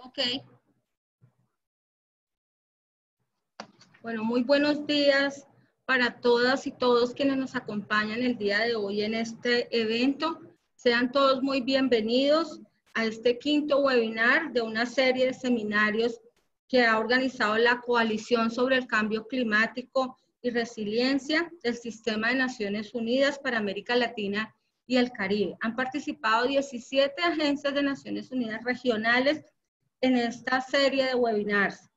Ok. Bueno, muy buenos días para todas y todos quienes nos acompañan el día de hoy en este evento. Sean todos muy bienvenidos a este quinto webinar de una serie de seminarios que ha organizado la Coalición sobre el Cambio Climático y Resiliencia del Sistema de Naciones Unidas para América Latina y el Caribe. Han participado 17 agencias de Naciones Unidas regionales en esta serie de webinars.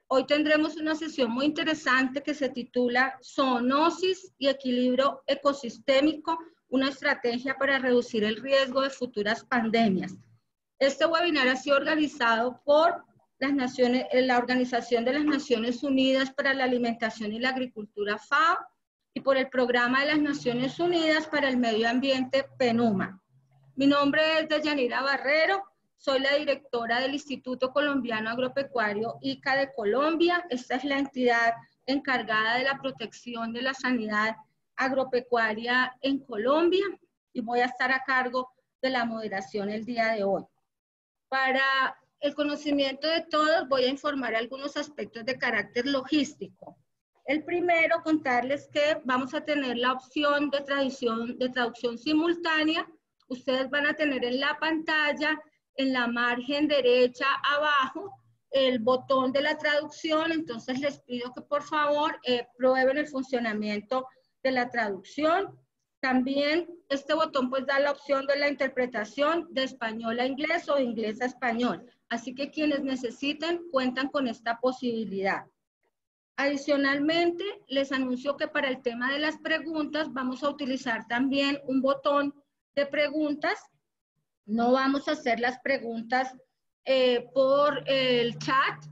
Hoy tendremos una sesión muy interesante que se titula Zoonosis y equilibrio ecosistémico, una estrategia para reducir el riesgo de futuras pandemias. Este webinar ha sido organizado por la Organización de las Naciones Unidas para la Alimentación y la Agricultura, FAO, y por el Programa de las Naciones Unidas para el Medio Ambiente, PNUMA. Mi nombre es Deyanira Barrero. Soy la directora del Instituto Colombiano Agropecuario ICA de Colombia. Esta es la entidad encargada de la protección de la sanidad agropecuaria en Colombia y voy a estar a cargo de la moderación el día de hoy. Para el conocimiento de todos voy a informar algunos aspectos de carácter logístico. El primero, contarles que vamos a tener la opción de traducción simultánea. Ustedes van a tener en la pantalla, en la margen derecha abajo, el botón de la traducción. Entonces les pido que por favor prueben el funcionamiento de la traducción. También este botón pues da la opción de la interpretación de español a inglés o de inglés a español. Así que quienes necesiten cuentan con esta posibilidad. Adicionalmente, les anuncio que para el tema de las preguntas vamos a utilizar también un botón de preguntas. No vamos a hacer las preguntas por el chat.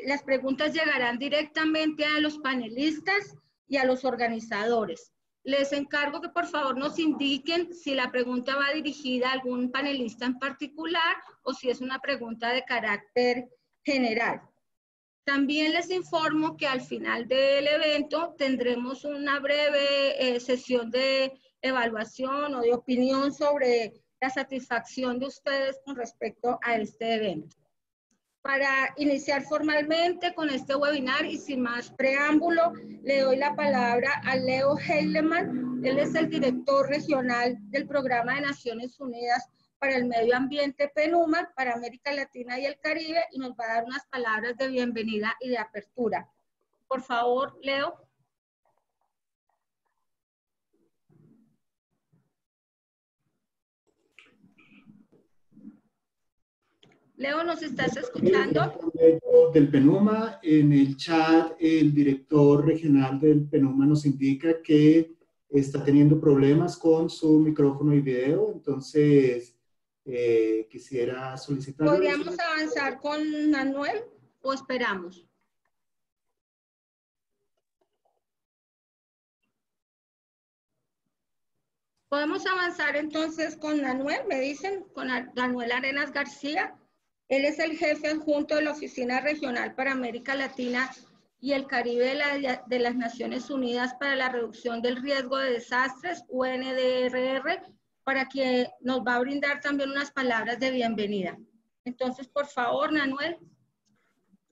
Las preguntas llegarán directamente a los panelistas y a los organizadores. Les encargo que por favor nos indiquen si la pregunta va dirigida a algún panelista en particular o si es una pregunta de carácter general. También les informo que al final del evento tendremos una breve sesión de evaluación o de opinión sobre la satisfacción de ustedes con respecto a este evento. Para iniciar formalmente con este webinar y sin más preámbulo, le doy la palabra a Leo Heilemann. Él es el director regional del Programa de Naciones Unidas para el Medio Ambiente, PNUMA, para América Latina y el Caribe, y nos va a dar unas palabras de bienvenida y de apertura. Por favor, Leo. Leo, ¿nos estás escuchando? Del PNUMA, en el chat el director regional del PNUMA nos indica que está teniendo problemas con su micrófono y video, entonces quisiera solicitar... ¿Podríamos avanzar con Manuel o esperamos? Podemos avanzar entonces con Manuel, me dicen, con Manuel Arenas García. Él es el jefe adjunto de la Oficina Regional para América Latina y el Caribe de las Naciones Unidas para la Reducción del Riesgo de Desastres, UNDRR, para que nos va a brindar también unas palabras de bienvenida. Entonces, por favor, Manuel.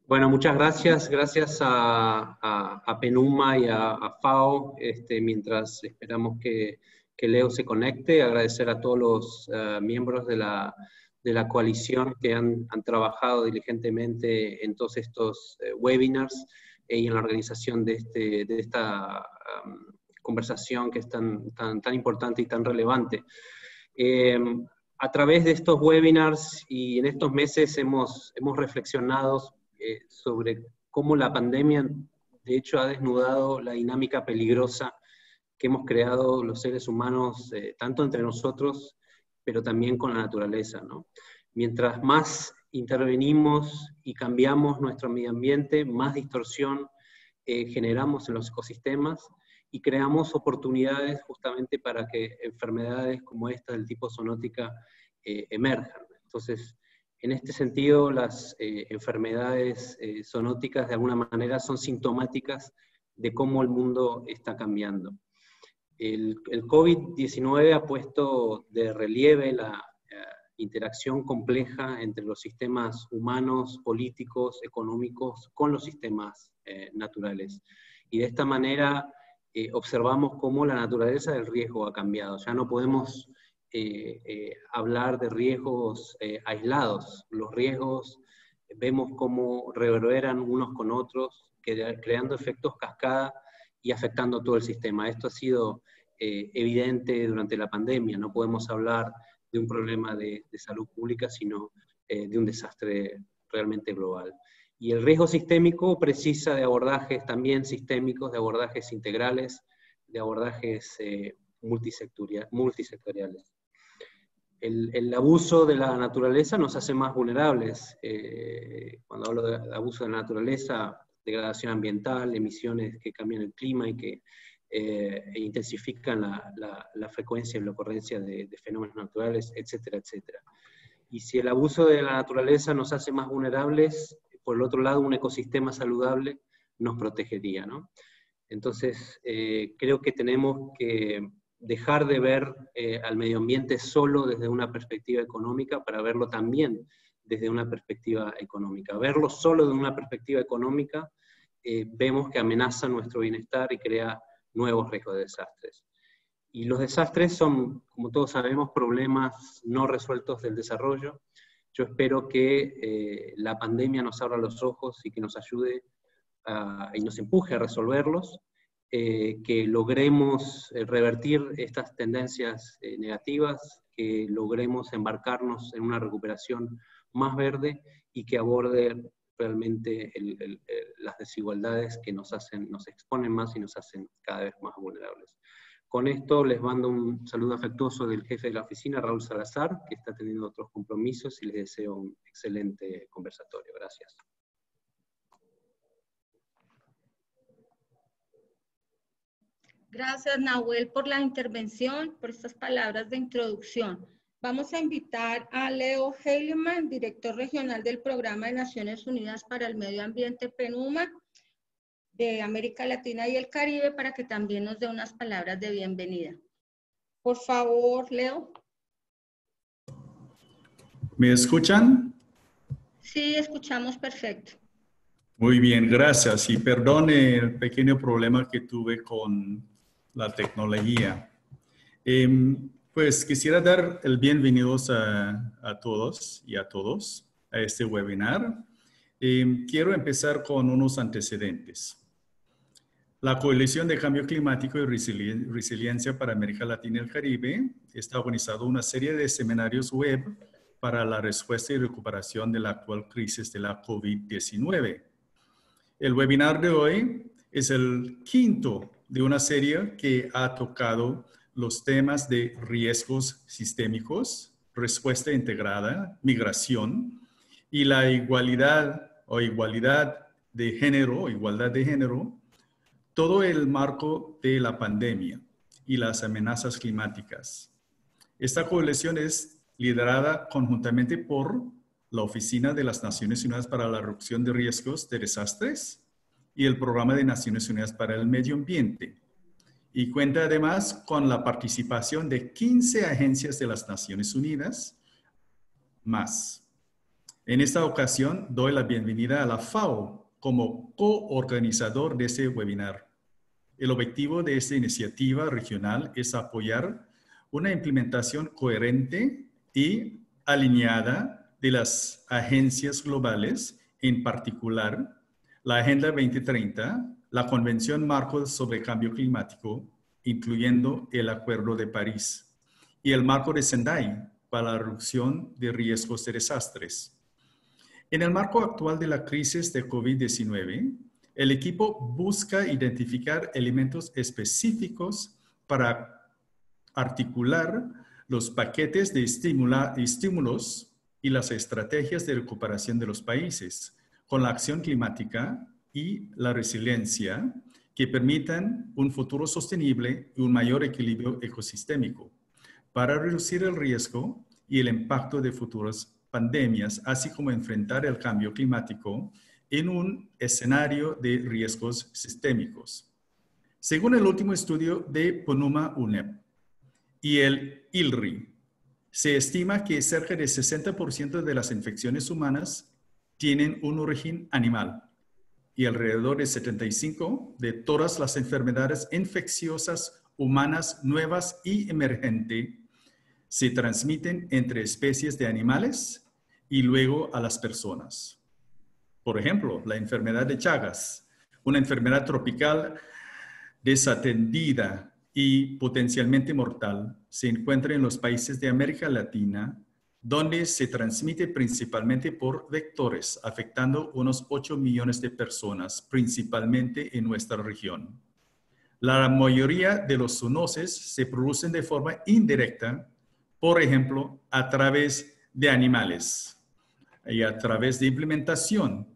Bueno, muchas gracias. Gracias a PNUMA y a FAO, mientras esperamos que Leo se conecte. Agradecer a todos los miembros de la coalición que han trabajado diligentemente en todos estos webinars y en la organización de esta conversación que es tan importante y tan relevante. A través de estos webinars y en estos meses hemos reflexionado sobre cómo la pandemia de hecho ha desnudado la dinámica peligrosa que hemos creado los seres humanos, tanto entre nosotros, pero también con la naturaleza, ¿no? Mientras más intervenimos y cambiamos nuestro medio ambiente, más distorsión generamos en los ecosistemas y creamos oportunidades justamente para que enfermedades como esta del tipo zoonótica emerjan. Entonces, en este sentido, las enfermedades zoonóticas de alguna manera son sintomáticas de cómo el mundo está cambiando. El COVID-19 ha puesto de relieve la interacción compleja entre los sistemas humanos, políticos, económicos, con los sistemas naturales. Y de esta manera observamos cómo la naturaleza del riesgo ha cambiado. Ya no podemos hablar de riesgos aislados. Los riesgos vemos cómo reverberan unos con otros, creando efectos cascada y afectando todo el sistema. Esto ha sido evidente durante la pandemia. No podemos hablar de un problema de salud pública, sino de un desastre realmente global. Y el riesgo sistémico precisa de abordajes también sistémicos, de abordajes integrales, de abordajes multisectoriales. El abuso de la naturaleza nos hace más vulnerables. Cuando hablo de abuso de la naturaleza, degradación ambiental, emisiones que cambian el clima y que intensifican la frecuencia y la ocurrencia de fenómenos naturales, etcétera, etcétera. Y si el abuso de la naturaleza nos hace más vulnerables, por el otro lado, un ecosistema saludable nos protegería, ¿no? Entonces, creo que tenemos que dejar de ver al medio ambiente solo desde una perspectiva económica para verlo también desde una perspectiva económica. Verlo solo desde una perspectiva económica, vemos que amenaza nuestro bienestar y crea nuevos riesgos de desastres. Y los desastres son, como todos sabemos, problemas no resueltos del desarrollo. Yo espero que la pandemia nos abra los ojos y que nos ayude y nos empuje a resolverlos, que logremos revertir estas tendencias negativas, que logremos embarcarnos en una recuperación más verde y que aborde realmente las desigualdades que nos exponen más y nos hacen cada vez más vulnerables. Con esto les mando un saludo afectuoso del jefe de la oficina, Raúl Salazar, que está teniendo otros compromisos, y les deseo un excelente conversatorio. Gracias. Gracias, Nahuel, por la intervención, por estas palabras de introducción. Vamos a invitar a Leo Heilemann, director regional del Programa de Naciones Unidas para el Medio Ambiente PNUMA de América Latina y el Caribe, para que también nos dé unas palabras de bienvenida. Por favor, Leo. ¿Me escuchan? Sí, escuchamos perfecto. Muy bien, gracias. Y perdone el pequeño problema que tuve con la tecnología. Pues quisiera dar el bienvenidos a todos y a todos a este webinar. Quiero empezar con unos antecedentes. La Coalición de Cambio Climático y Resiliencia para América Latina y el Caribe está organizando una serie de seminarios web para la respuesta y recuperación de la actual crisis de la COVID-19. El webinar de hoy es el quinto de una serie que ha tocado los temas de riesgos sistémicos, respuesta integrada, migración y la igualdad de género, todo el marco de la pandemia y las amenazas climáticas. Esta coalición es liderada conjuntamente por la Oficina de las Naciones Unidas para la Reducción de Riesgos de Desastres y el Programa de Naciones Unidas para el Medio Ambiente. Y cuenta además con la participación de 15 agencias de las Naciones Unidas más. En esta ocasión doy la bienvenida a la FAO como coorganizador de este webinar. El objetivo de esta iniciativa regional es apoyar una implementación coherente y alineada de las agencias globales, en particular la Agenda 2030, la Convención Marco sobre Cambio Climático, incluyendo el Acuerdo de París, y el Marco de Sendai para la reducción de riesgos de desastres. En el marco actual de la crisis de COVID-19, el equipo busca identificar elementos específicos para articular los paquetes de estímulos y las estrategias de recuperación de los países con la acción climática y la resiliencia que permitan un futuro sostenible y un mayor equilibrio ecosistémico para reducir el riesgo y el impacto de futuras pandemias, así como enfrentar el cambio climático en un escenario de riesgos sistémicos. Según el último estudio de PNUMA UNEP y el ILRI, Se estima que cerca del 60% de las infecciones humanas tienen un origen animal y alrededor de 75% de todas las enfermedades infecciosas humanas nuevas y emergentes se transmiten entre especies de animales y luego a las personas. Por ejemplo, la enfermedad de Chagas, una enfermedad tropical desatendida y potencialmente mortal, se encuentra en los países de América Latina, donde se transmite principalmente por vectores, afectando unos 8 millones de personas, principalmente en nuestra región. La mayoría de los zoonoses se producen de forma indirecta, por ejemplo, a través de animales y a través de implementación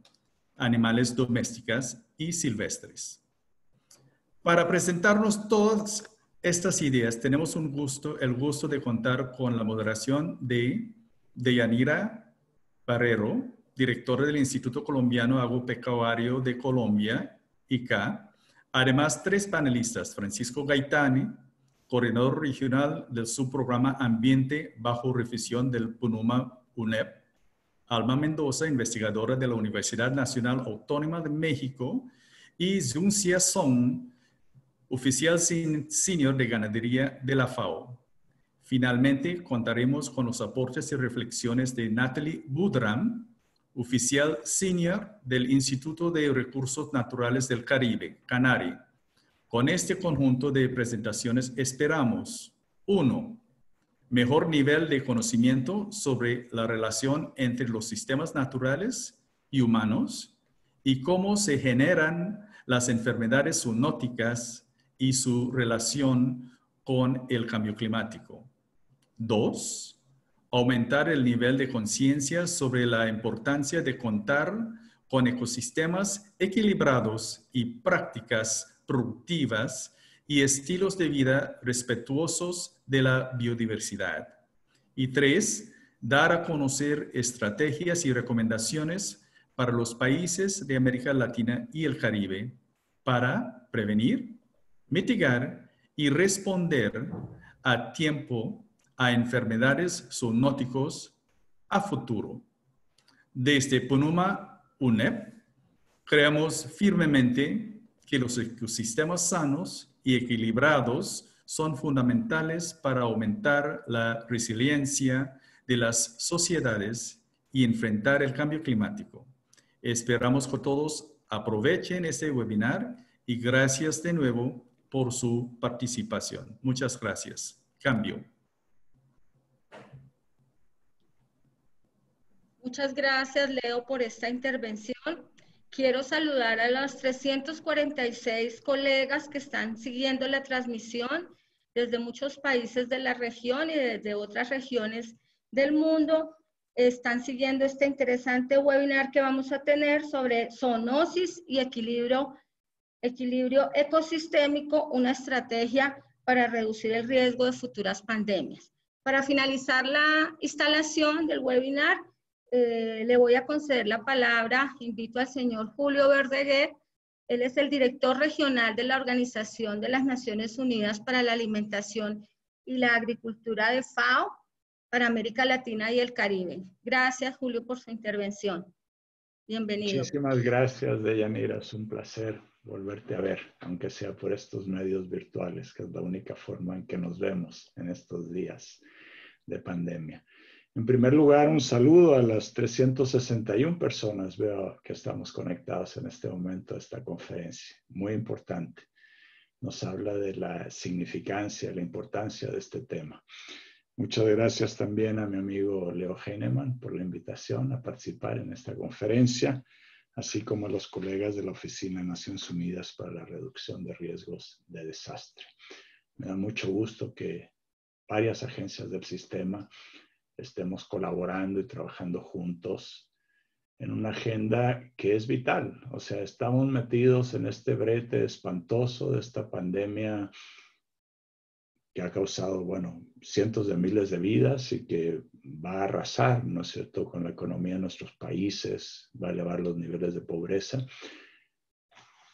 animales domésticas y silvestres. Para presentarnos todas estas ideas, tenemos el gusto de contar con la moderación de Deyanira Barrero, directora del Instituto Colombiano Agropecuario de Colombia, ICA. Además, 3 panelistas: Francisco Gaitani, coordinador regional del subprograma Ambiente bajo revisión del PNUMA UNEP; Alma Mendoza, investigadora de la Universidad Nacional Autónoma de México; y Xuncia Song, oficial senior de ganadería de la FAO. Finalmente, contaremos con los aportes y reflexiones de Natalie Budram, oficial senior del Instituto de Recursos Naturales del Caribe, CANARI. Con este conjunto de presentaciones esperamos: 1. Mejor nivel de conocimiento sobre la relación entre los sistemas naturales y humanos y cómo se generan las enfermedades zoonóticas y su relación con el cambio climático. 2. Aumentar el nivel de conciencia sobre la importancia de contar con ecosistemas equilibrados y prácticas productivas y estilos de vida respetuosos de la biodiversidad. Y 3. Dar a conocer estrategias y recomendaciones para los países de América Latina y el Caribe para prevenir, mitigar y responder a tiempo a enfermedades zoonóticas a futuro. Desde PNUMA UNEP, creemos firmemente que los ecosistemas sanos y equilibrados son fundamentales para aumentar la resiliencia de las sociedades y enfrentar el cambio climático. Esperamos que todos aprovechen este webinar y gracias de nuevo por su participación. Muchas gracias. Cambio. Muchas gracias, Leo, por esta intervención. Quiero saludar a los 346 colegas que están siguiendo la transmisión desde muchos países de la región y desde otras regiones del mundo. Están siguiendo este interesante webinar que vamos a tener sobre zoonosis y equilibrio ecosistémico, una estrategia para reducir el riesgo de futuras pandemias. Para finalizar la instalación del webinar, le voy a conceder la palabra. Invito al señor Julio Verdeguer. Él es el director regional de la Organización de las Naciones Unidas para la Alimentación y la Agricultura de FAO para América Latina y el Caribe. Gracias, Julio, por su intervención. Bienvenido. Muchísimas gracias, Deyanira. Es un placer volverte a ver, aunque sea por estos medios virtuales, que es la única forma en que nos vemos en estos días de pandemia. En primer lugar, un saludo a las 361 personas, veo que estamos conectados en este momento a esta conferencia. Muy importante. Nos habla de la significancia, la importancia de este tema. Muchas gracias también a mi amigo Leo Heinemann por la invitación a participar en esta conferencia, así como a los colegas de la Oficina de Naciones Unidas para la Reducción de Riesgos de Desastre. Me da mucho gusto que varias agencias del sistema estemos colaborando y trabajando juntos en una agenda que es vital. O sea, estamos metidos en este brete espantoso de esta pandemia que ha causado, bueno, cientos de miles de vidas y que va a arrasar, ¿no es cierto?, con la economía de nuestros países, va a elevar los niveles de pobreza.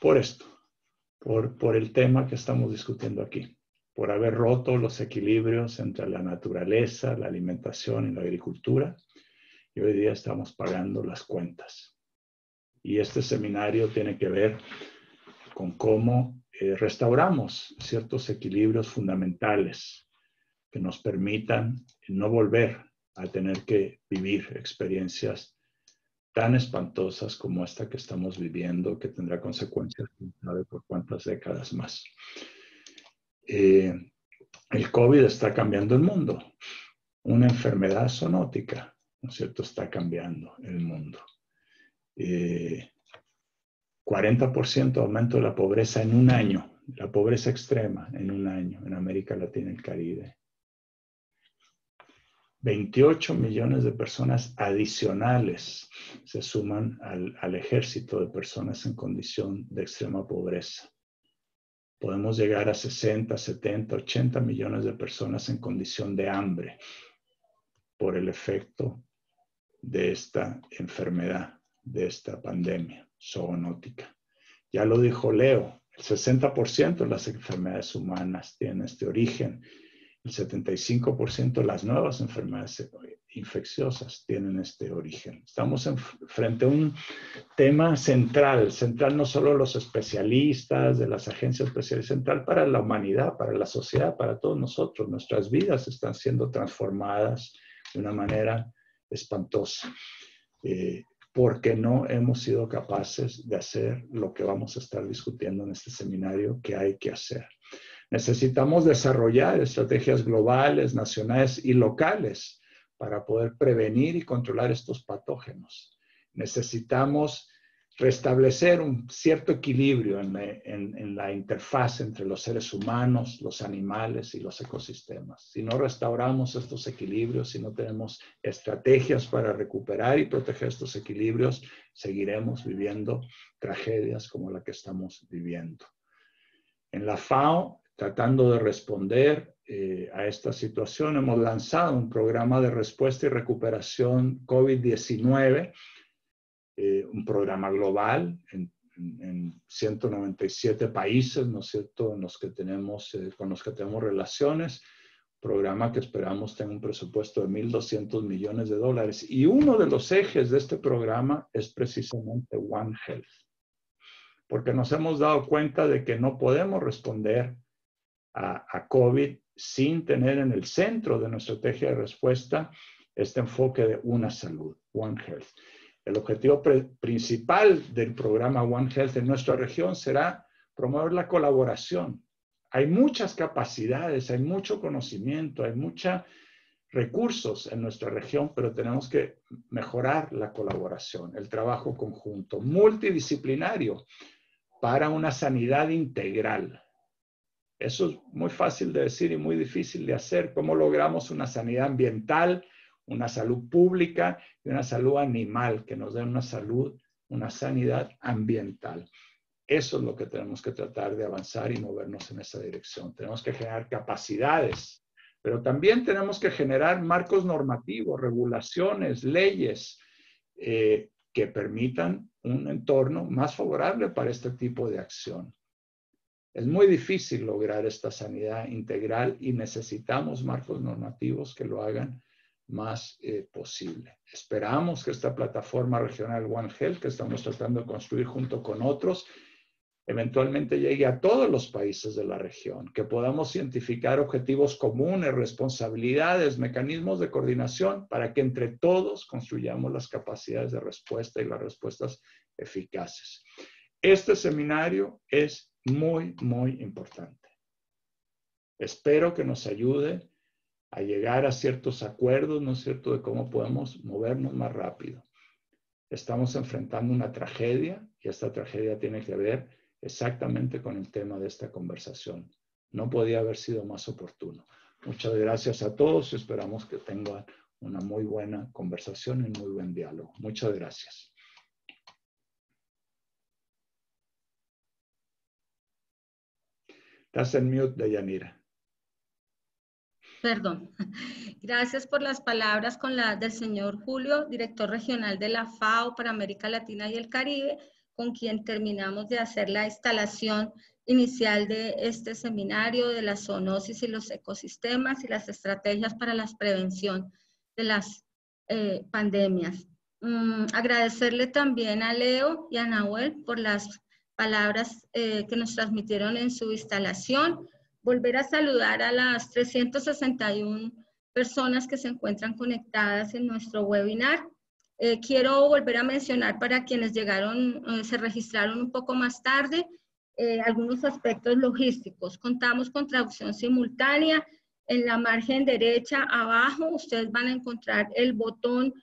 Por esto, por el tema que estamos discutiendo aquí, por haber roto los equilibrios entre la naturaleza, la alimentación y la agricultura. Y hoy día estamos pagando las cuentas. Y este seminario tiene que ver con cómo restauramos ciertos equilibrios fundamentales que nos permitan no volver a tener que vivir experiencias tan espantosas como esta que estamos viviendo, que tendrá consecuencias, quién sabe por cuántas décadas más. El COVID está cambiando el mundo. Una enfermedad zoonótica, ¿no es cierto?, está cambiando el mundo. 40% aumento de la pobreza en un año, la pobreza extrema en un año en América Latina y el Caribe. 28 millones de personas adicionales se suman al ejército de personas en condición de extrema pobreza. Podemos llegar a 60, 70, 80 millones de personas en condición de hambre por el efecto de esta enfermedad, de esta pandemia zoonótica. Ya lo dijo Leo, el 60% de las enfermedades humanas tienen este origen. El 75% de las nuevas enfermedades infecciosas tienen este origen. Estamos frente a un tema central no solo los especialistas de las agencias especiales, central para la humanidad, para la sociedad, para todos nosotros. Nuestras vidas están siendo transformadas de una manera espantosa, porque no hemos sido capaces de hacer lo que vamos a estar discutiendo en este seminario que hay que hacer. Necesitamos desarrollar estrategias globales, nacionales y locales para poder prevenir y controlar estos patógenos. Necesitamos restablecer un cierto equilibrio en la interfaz entre los seres humanos, los animales y los ecosistemas. Si no restauramos estos equilibrios, si no tenemos estrategias para recuperar y proteger estos equilibrios, seguiremos viviendo tragedias como la que estamos viviendo. En la FAO, tratando de responder a esta situación, hemos lanzado un programa de respuesta y recuperación COVID-19, un programa global en 197 países, ¿no es cierto?, en los que tenemos, con los que tenemos relaciones, programa que esperamos tenga un presupuesto de $1.200 millones. Y uno de los ejes de este programa es precisamente One Health, porque nos hemos dado cuenta de que no podemos responder a COVID sin tener en el centro de nuestra estrategia de respuesta este enfoque de una salud, One Health. El objetivo principal del programa One Health en nuestra región será promover la colaboración. Hay muchas capacidades, hay mucho conocimiento, hay muchos recursos en nuestra región, pero tenemos que mejorar la colaboración, el trabajo conjunto, multidisciplinario, para una sanidad integral. Eso es muy fácil de decir y muy difícil de hacer. ¿Cómo logramos una sanidad ambiental, una salud pública y una salud animal que nos den una salud, una sanidad ambiental? Eso es lo que tenemos que tratar de avanzar y movernos en esa dirección. Tenemos que generar capacidades, pero también tenemos que generar marcos normativos, regulaciones, leyes que permitan un entorno más favorable para este tipo de acción. Es muy difícil lograr esta sanidad integral y necesitamos marcos normativos que lo hagan más posible. Esperamos que esta plataforma regional One Health, que estamos tratando de construir junto con otros, eventualmente llegue a todos los países de la región, que podamos identificar objetivos comunes, responsabilidades, mecanismos de coordinación para que entre todos construyamos las capacidades de respuesta y las respuestas eficaces. Este seminario es muy, muy importante. Espero que nos ayude a llegar a ciertos acuerdos, ¿no es cierto?, de cómo podemos movernos más rápido. Estamos enfrentando una tragedia y esta tragedia tiene que ver exactamente con el tema de esta conversación. No podía haber sido más oportuno. Muchas gracias a todos y esperamos que tengan una muy buena conversación y muy buen diálogo. Muchas gracias. Estás en mute, Deyanira. Perdón. Gracias por las palabras con las del señor Julio, director regional de la FAO para América Latina y el Caribe, con quien terminamos de hacer la instalación inicial de este seminario de la zoonosis y los ecosistemas y las estrategias para la prevención de las pandemias. Agradecerle también a Leo y a Nahuel por las palabras que nos transmitieron en su instalación. Volver a saludar a las 361 personas que se encuentran conectadas en nuestro webinar. Quiero volver a mencionar para quienes llegaron, se registraron un poco más tarde, algunos aspectos logísticos. Contamos con traducción simultánea. En la margen derecha abajo ustedes van a encontrar el botón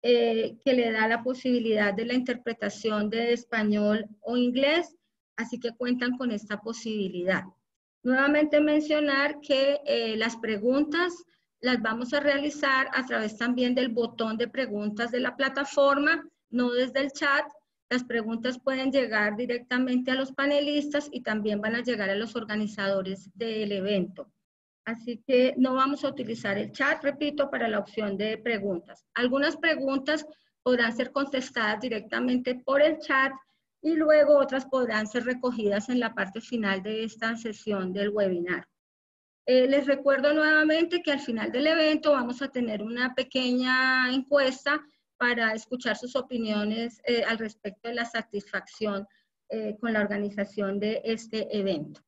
que le da la posibilidad de la interpretación de español o inglés, así que cuentan con esta posibilidad. Nuevamente mencionar que las preguntas las vamos a realizar a través también del botón de preguntas de la plataforma, no desde el chat. Las preguntas pueden llegar directamente a los panelistas y también van a llegar a los organizadores del evento. Así que no vamos a utilizar el chat, repito, para la opción de preguntas. Algunas preguntas podrán ser contestadas directamente por el chat y luego otras podrán ser recogidas en la parte final de esta sesión del webinar. Les recuerdo nuevamente que al final del evento vamos a tener una pequeña encuesta para escuchar sus opiniones al respecto de la satisfacción con la organización de este evento.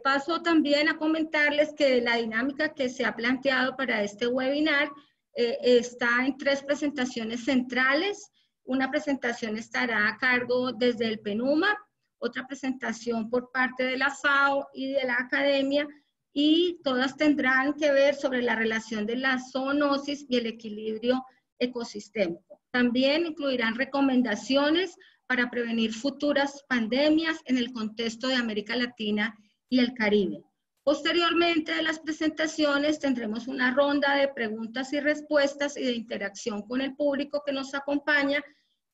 Paso también a comentarles que la dinámica que se ha planteado para este webinar está en 3 presentaciones centrales. Una presentación estará a cargo desde el PENUMA, otra presentación por parte de la FAO y de la academia, y todas tendrán que ver sobre la relación de la zoonosis y el equilibrio ecosistémico. También incluirán recomendaciones para prevenir futuras pandemias en el contexto de América Latina y el Caribe. Posteriormente de las presentaciones tendremos una ronda de preguntas y respuestas y de interacción con el público que nos acompaña.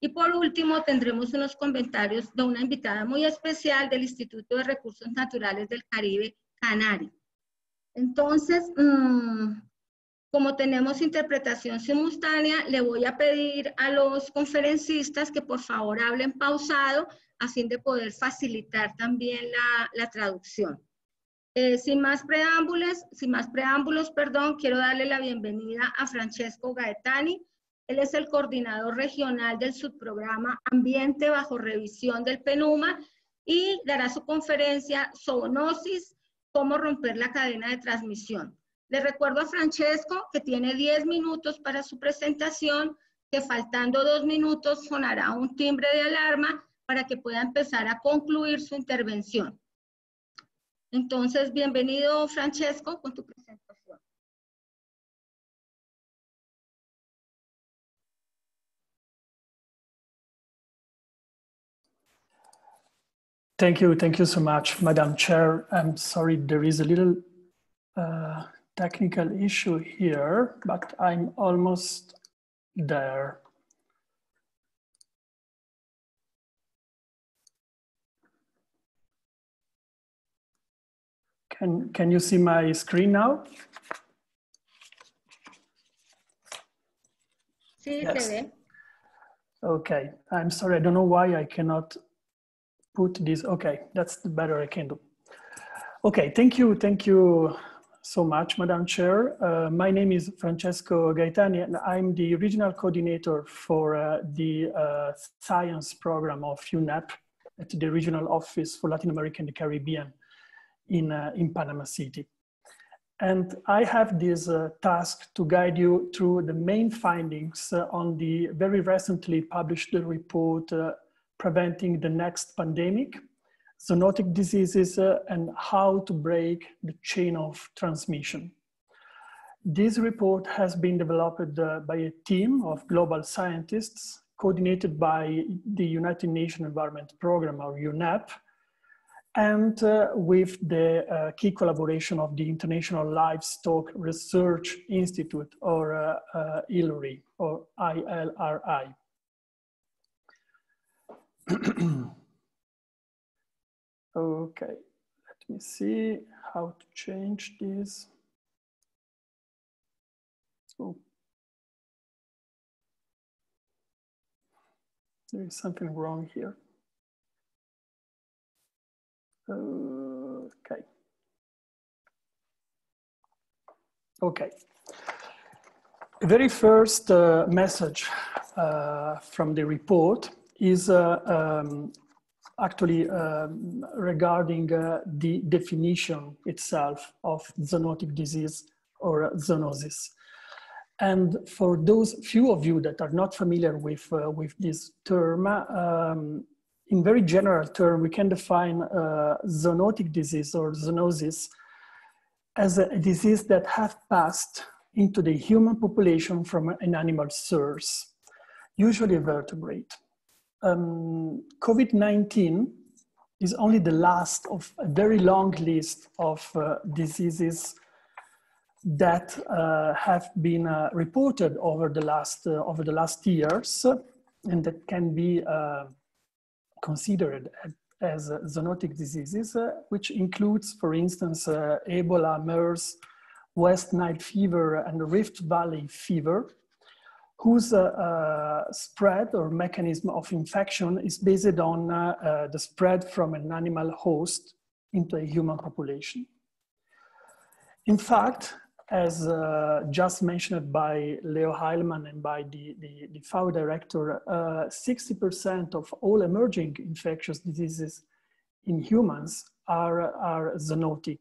Y por último tendremos unos comentarios de una invitada muy especial del Instituto de Recursos Naturales del Caribe Canario. Entonces, como tenemos interpretación simultánea, le voy a pedir a los conferencistas que por favor hablen pausado a fin de poder facilitar también la traducción. Sin más preámbulos, quiero darle la bienvenida a Francesco Gaetani. Él es el coordinador regional del subprograma Ambiente bajo revisión del PENUMA y dará su conferencia Zoonosis, cómo romper la cadena de transmisión. Le recuerdo a Francesco que tiene 10 minutos para su presentación, que faltando 2 minutos sonará un timbre de alarma para que pueda empezar a concluir su intervención. Entonces, bienvenido Francesco con tu presentación. Thank you so much, Madam Chair. I'm sorry, there is a little technical issue here, but I'm almost there. Can you see my screen now? Sí, yes. Se ve. Okay, I'm sorry, I don't know why I cannot put this. Okay, that's the better I can do. Okay, thank you so much, Madam Chair. My name is Francesco Gaetani, and I'm the regional coordinator for the science program of UNEP at the Regional Office for Latin America and the Caribbean in Panama City. And I have this task to guide you through the main findings on the very recently published report, Preventing the Next Pandemic, Zoonotic Diseases, and How to Break the Chain of Transmission. This report has been developed by a team of global scientists coordinated by the United Nations Environment Programme, or UNEP, and with the key collaboration of the International Livestock Research Institute, or ILRI, or ILRI. Okay, let me see how to change this. Oh. There is something wrong here. Okay. Okay. The very first message from the report is actually regarding the definition itself of zoonotic disease or zoonosis. And for those few of you that are not familiar with this term, in very general term, we can define zoonotic disease or zoonosis as a disease that has passed into the human population from an animal source, usually a vertebrate. COVID-19 is only the last of a very long list of diseases that have been reported over the last years, and that can be considered as zoonotic diseases, which includes, for instance, Ebola, MERS, West Nile fever, and Rift Valley fever, whose spread or mechanism of infection is based on the spread from an animal host into a human population. In fact, as just mentioned by Leo Heilmann and by the FAO director, 60% of all emerging infectious diseases in humans are zoonotic.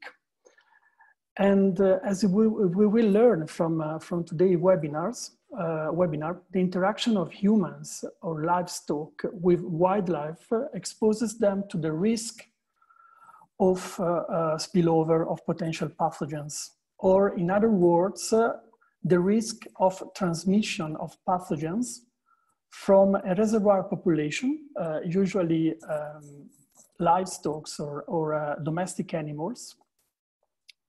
And as we will learn from today's webinar, the interaction of humans or livestock with wildlife exposes them to the risk of spillover of potential pathogens, or in other words, the risk of transmission of pathogens from a reservoir population, usually livestock or domestic animals,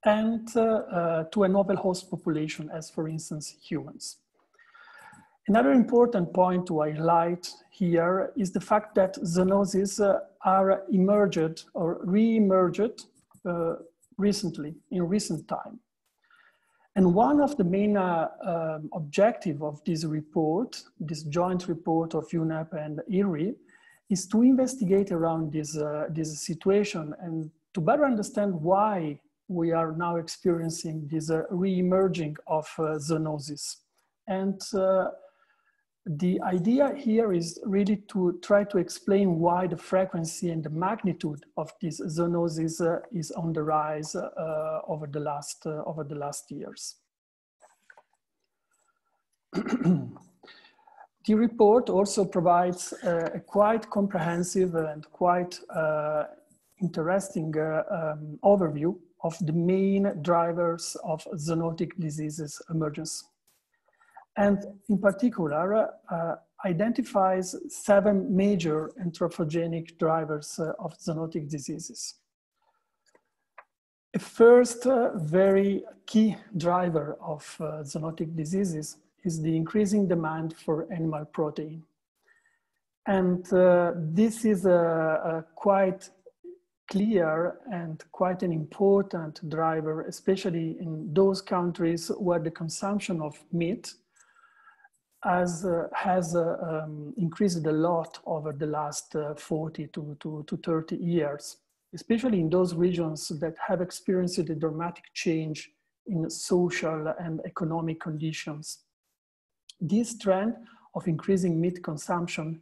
and to a novel host population, as for instance, humans. Another important point to highlight here is the fact that zoonoses are emerged or re-emerged recently, in recent time. And one of the main objectives of this report, this joint report of UNEP and IRRI, is to investigate around this situation and to better understand why we are now experiencing this re-emerging of zoonosis. And the idea here is really to try to explain why the frequency and the magnitude of this zoonosis is on the rise over the last years. The report also provides a quite comprehensive and quite interesting overview of the main drivers of zoonotic diseases emergence. And in particular, identifies 7 major anthropogenic drivers of zoonotic diseases. A first very key driver of zoonotic diseases is the increasing demand for animal protein. And this is a quite clear and quite an important driver, especially in those countries where the consumption of meat has increased a lot over the last 40 to 30 years, especially in those regions that have experienced a dramatic change in social and economic conditions. This trend of increasing meat consumption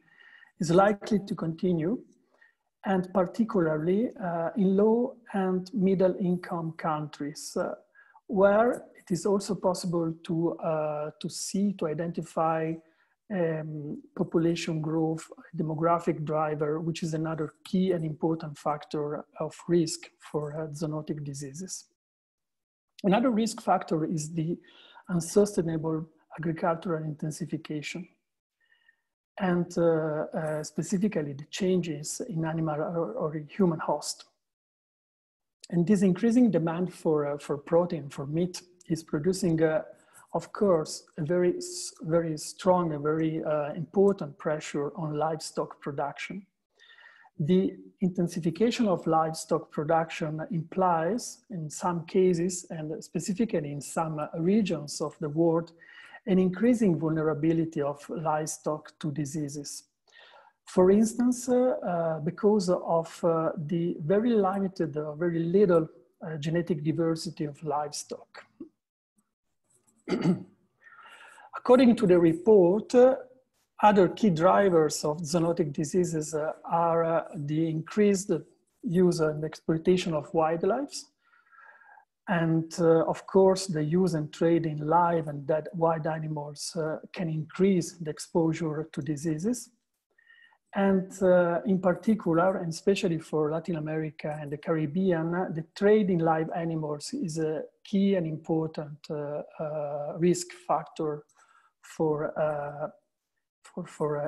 is likely to continue, and particularly in low and middle income countries, where it is also possible to identify population growth, demographic driver, which is another key and important factor of risk for zoonotic diseases. Another risk factor is the unsustainable agricultural intensification, and specifically the changes in animal or human host. And this increasing demand for protein, for meat, is producing, of course, a very strong and very important pressure on livestock production. The intensification of livestock production implies, in some cases, and specifically in some regions of the world, an increasing vulnerability of livestock to diseases. For instance, because of the very limited, very little genetic diversity of livestock. According to the report, other key drivers of zoonotic diseases are the increased use and exploitation of wildlife, and of course, the use and trade in live and dead wild animals can increase the exposure to diseases. And in particular, and especially for Latin America and the Caribbean, the trade in live animals is a key and important risk factor for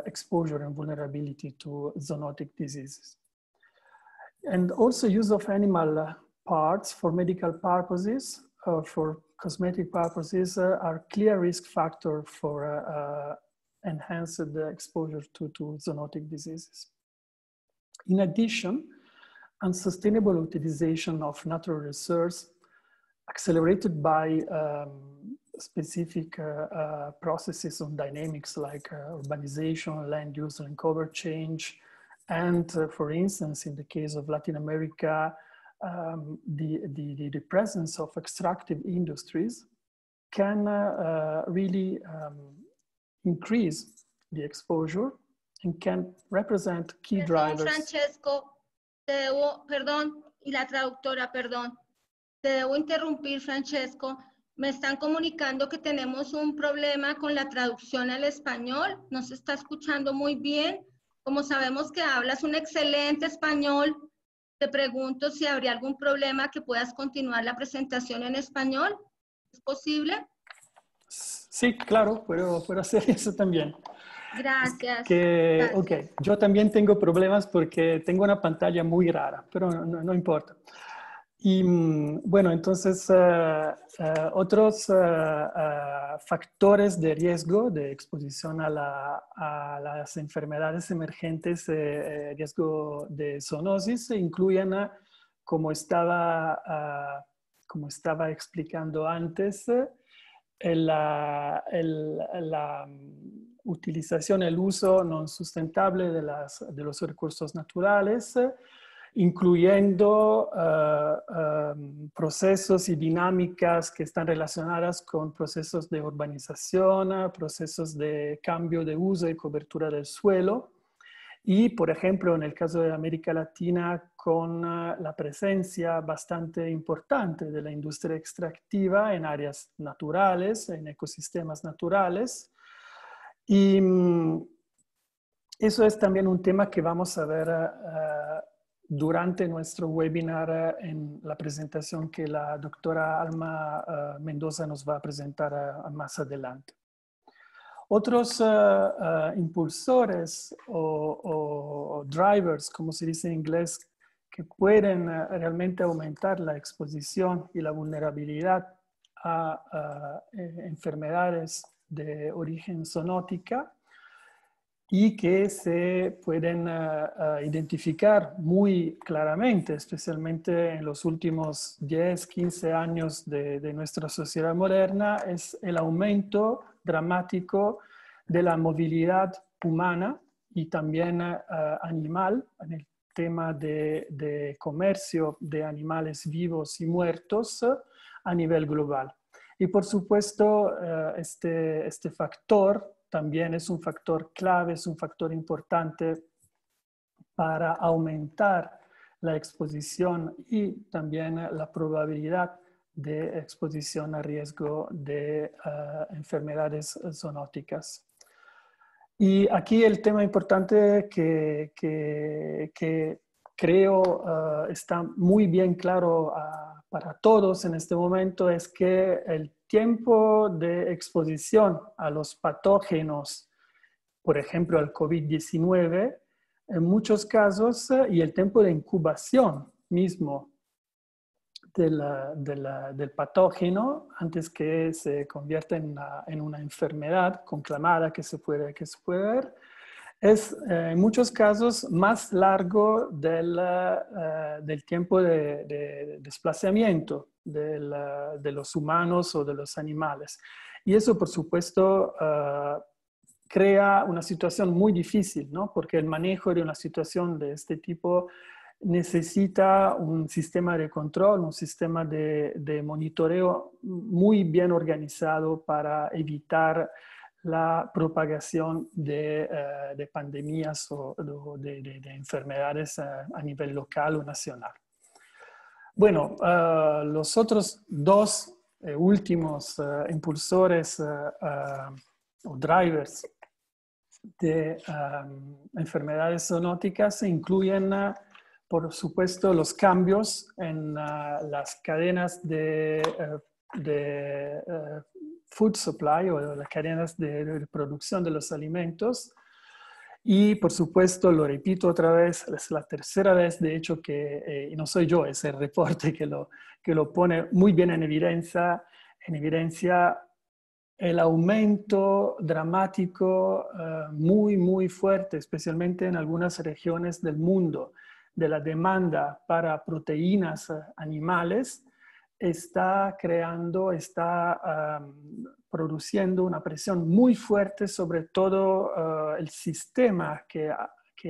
exposure and vulnerability to zoonotic diseases. And also use of animal parts for medical purposes, for cosmetic purposes, are clear risk factor for enhanced exposure to zoonotic diseases. In addition, unsustainable utilization of natural resources accelerated by specific processes on dynamics like urbanization, land use and cover change, and for instance, in the case of Latin America, the presence of extractive industries can really increase the exposure and can represent key drivers. Francesco, perdón, y la traductora, perdón. Te debo interrumpir, Francesco. Me están comunicando que tenemos un problema con la traducción al español. No se está escuchando muy bien. Como sabemos que hablas un excelente español, te pregunto si habría algún problema que puedas continuar la presentación en español. ¿Es posible? Sí, claro, puedo hacer eso también. Gracias. Gracias. Ok, yo también tengo problemas porque tengo una pantalla muy rara, pero no importa. Y bueno, entonces otros factores de riesgo de exposición a las enfermedades emergentes, riesgo de zoonosis, incluyen, como estaba explicando antes, la utilización, el uso no sustentable de los recursos naturales, incluyendo procesos y dinámicas que están relacionadas con procesos de urbanización, procesos de cambio de uso y cobertura del suelo. Y, por ejemplo, en el caso de América Latina, con la presencia bastante importante de la industria extractiva en áreas naturales, en ecosistemas naturales. Y eso es también un tema que vamos a ver durante nuestro webinar en la presentación que la doctora Alma Mendoza nos va a presentar más adelante. Otros impulsores o drivers, como se dice en inglés, que pueden realmente aumentar la exposición y la vulnerabilidad a enfermedades de origen zoonótica y que se pueden identificar muy claramente, especialmente en los últimos 10, 15 años de nuestra sociedad moderna, es el aumento dramático de la movilidad humana y también animal, en el tema de comercio de animales vivos y muertos a nivel global. Y por supuesto, este factor también es un factor clave, es un factor importante para aumentar la exposición y también la probabilidad de exposición a riesgo de enfermedades zoonóticas. Y aquí el tema importante que creo está muy bien claro para todos en este momento es que el tiempo de exposición a los patógenos, por ejemplo al COVID-19, en muchos casos, y el tiempo de incubación mismo del patógeno antes que se convierta en una enfermedad conclamada que se puede ver, es en muchos casos más largo del tiempo de desplazamiento de los humanos o de los animales. Y eso, por supuesto, crea una situación muy difícil, ¿no? Porque el manejo de una situación de este tipo necesita un sistema de control, un sistema de monitoreo muy bien organizado para evitar la propagación de pandemias o de enfermedades a nivel local o nacional. Bueno, los otros dos últimos impulsores o drivers de enfermedades zoonóticas incluyen, por supuesto, los cambios en las cadenas de food supply o las cadenas de producción de los alimentos. Y, por supuesto, lo repito otra vez, es la tercera vez, de hecho, y no soy yo, es el reporte que lo pone muy bien en evidencia el aumento dramático muy, muy fuerte, especialmente en algunas regiones del mundo, de la demanda para proteínas animales, está produciendo una presión muy fuerte sobre todo el sistema que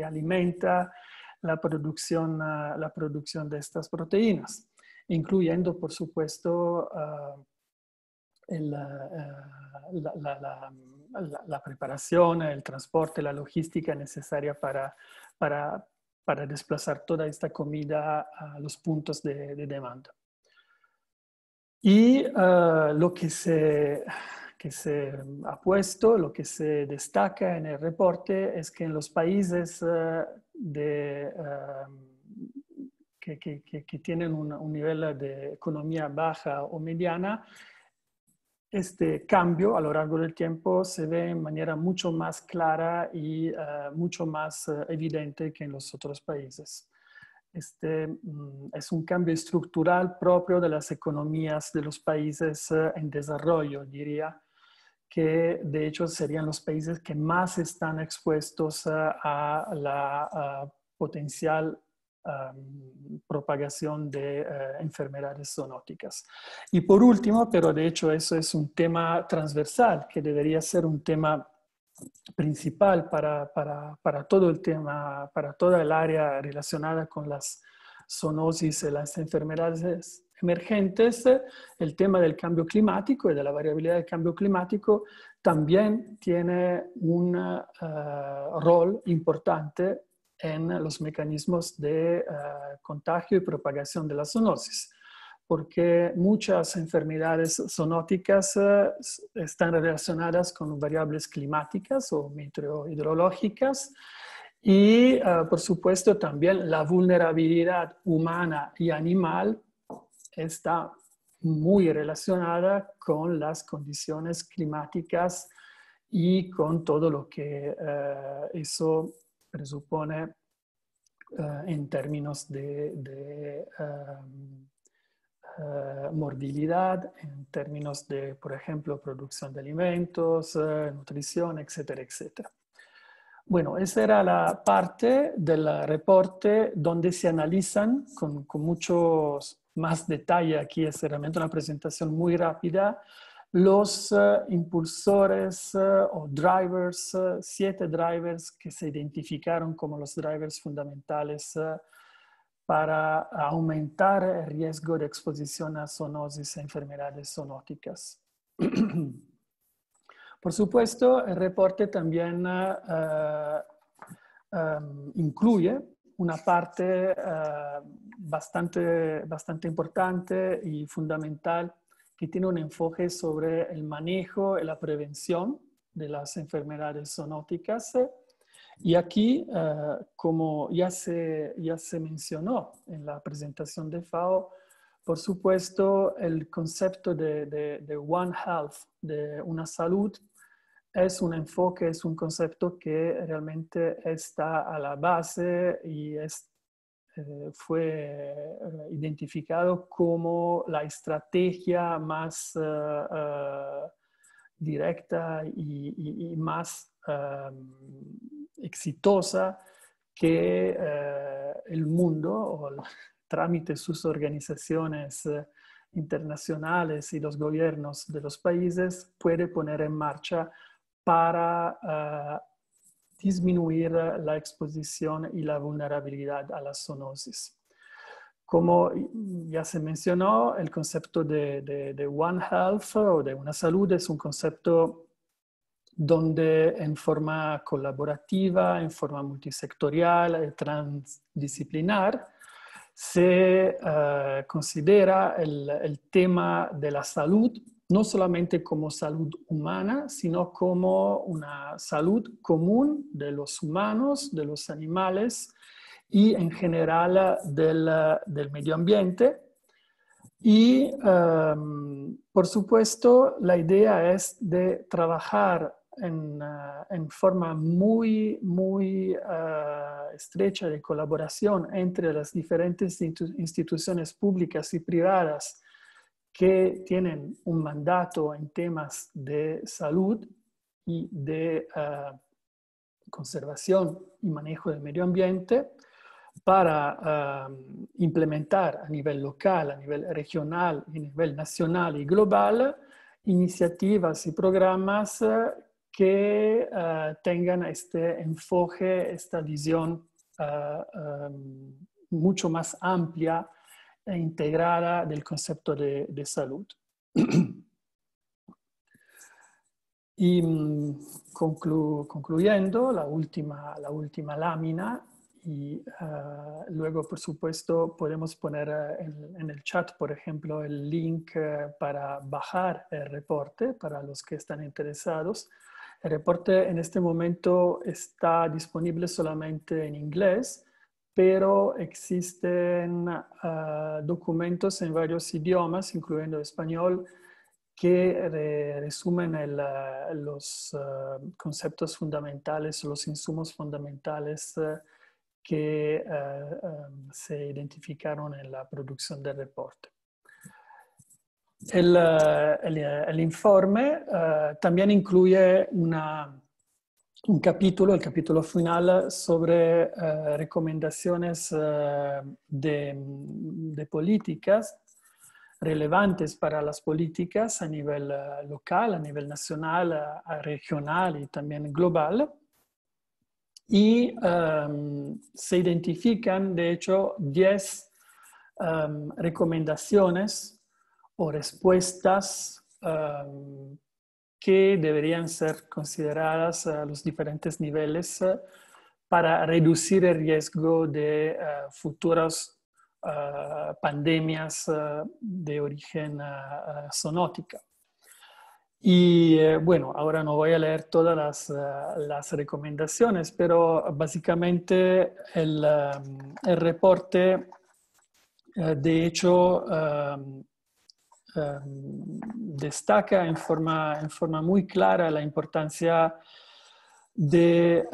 alimenta la producción de estas proteínas, incluyendo, por supuesto, la preparación, el transporte, la logística necesaria para desplazar toda esta comida a los puntos de demanda. Y lo que se ha puesto, lo que se destaca en el reporte es que en los países que tienen un nivel de economía baja o mediana, este cambio a lo largo del tiempo se ve de manera mucho más clara y mucho más evidente que en los otros países. Es un cambio estructural propio de las economías de los países en desarrollo, diría, que de hecho serían los países que más están expuestos a la potencial propagación de enfermedades zoonóticas. Y por último, pero de hecho eso es un tema transversal, que debería ser un tema principal para todo el tema, para toda el área relacionada con las zoonosis y las enfermedades emergentes, el tema del cambio climático y de la variabilidad del cambio climático también tiene un rol importante en los mecanismos de contagio y propagación de la zoonosis, porque muchas enfermedades zoonóticas están relacionadas con variables climáticas o meteorológicas y, por supuesto, también la vulnerabilidad humana y animal está muy relacionada con las condiciones climáticas y con todo lo que eso presupone en términos de morbilidad, en términos de, por ejemplo, producción de alimentos, nutrición, etcétera, etcétera. Bueno, esa era la parte del reporte donde se analizan con muchos más detalle. Aquí es realmente una presentación muy rápida. Los impulsores o drivers, 7 drivers que se identificaron como los drivers fundamentales para aumentar el riesgo de exposición a zoonosis e enfermedades zoonóticas. Por supuesto, el reporte también incluye una parte bastante importante y fundamental que tiene un enfoque sobre el manejo y la prevención de las enfermedades zoonóticas. Y aquí, como ya se mencionó en la presentación de FAO, por supuesto, el concepto de One Health, de una salud, es un enfoque, es un concepto que realmente está a la base y fue identificado como la estrategia más directa y más exitosa que el mundo o el trámite sus organizaciones internacionales y los gobiernos de los países puede poner en marcha para disminuir la exposición y la vulnerabilidad a la zoonosis. Como ya se mencionó, el concepto de One Health o de una salud es un concepto donde en forma colaborativa, en forma multisectorial, transdisciplinar, se considera el tema de la salud no solamente como salud humana, sino como una salud común de los humanos, de los animales y en general del medio ambiente. Y por supuesto la idea es de trabajar en forma muy estrecha de colaboración entre las diferentes instituciones públicas y privadas que tienen un mandato en temas de salud y de conservación y manejo del medio ambiente para implementar a nivel local, a nivel regional, a nivel nacional y global iniciativas y programas que tengan este enfoque, esta visión mucho más amplia e integrada del concepto de salud. Y concluyendo, la última lámina, y luego, por supuesto, podemos poner en el chat, por ejemplo, el link para bajar el reporte para los que están interesados. El reporte en este momento está disponible solamente en inglés, pero existen documentos en varios idiomas, incluyendo español, que resumen los conceptos fundamentales, los insumos fundamentales que se identificaron en la producción del reporte. El informe también incluye un capítulo, el capítulo final, sobre recomendaciones de políticas relevantes para las políticas a nivel local, a nivel nacional, regional y también global. Y se identifican, de hecho, 10 recomendaciones o respuestas que deberían ser consideradas a los diferentes niveles para reducir el riesgo de futuras pandemias de origen zoonótica. Y bueno, ahora no voy a leer todas las recomendaciones, pero básicamente el reporte, de hecho, destaca en forma muy clara la importancia del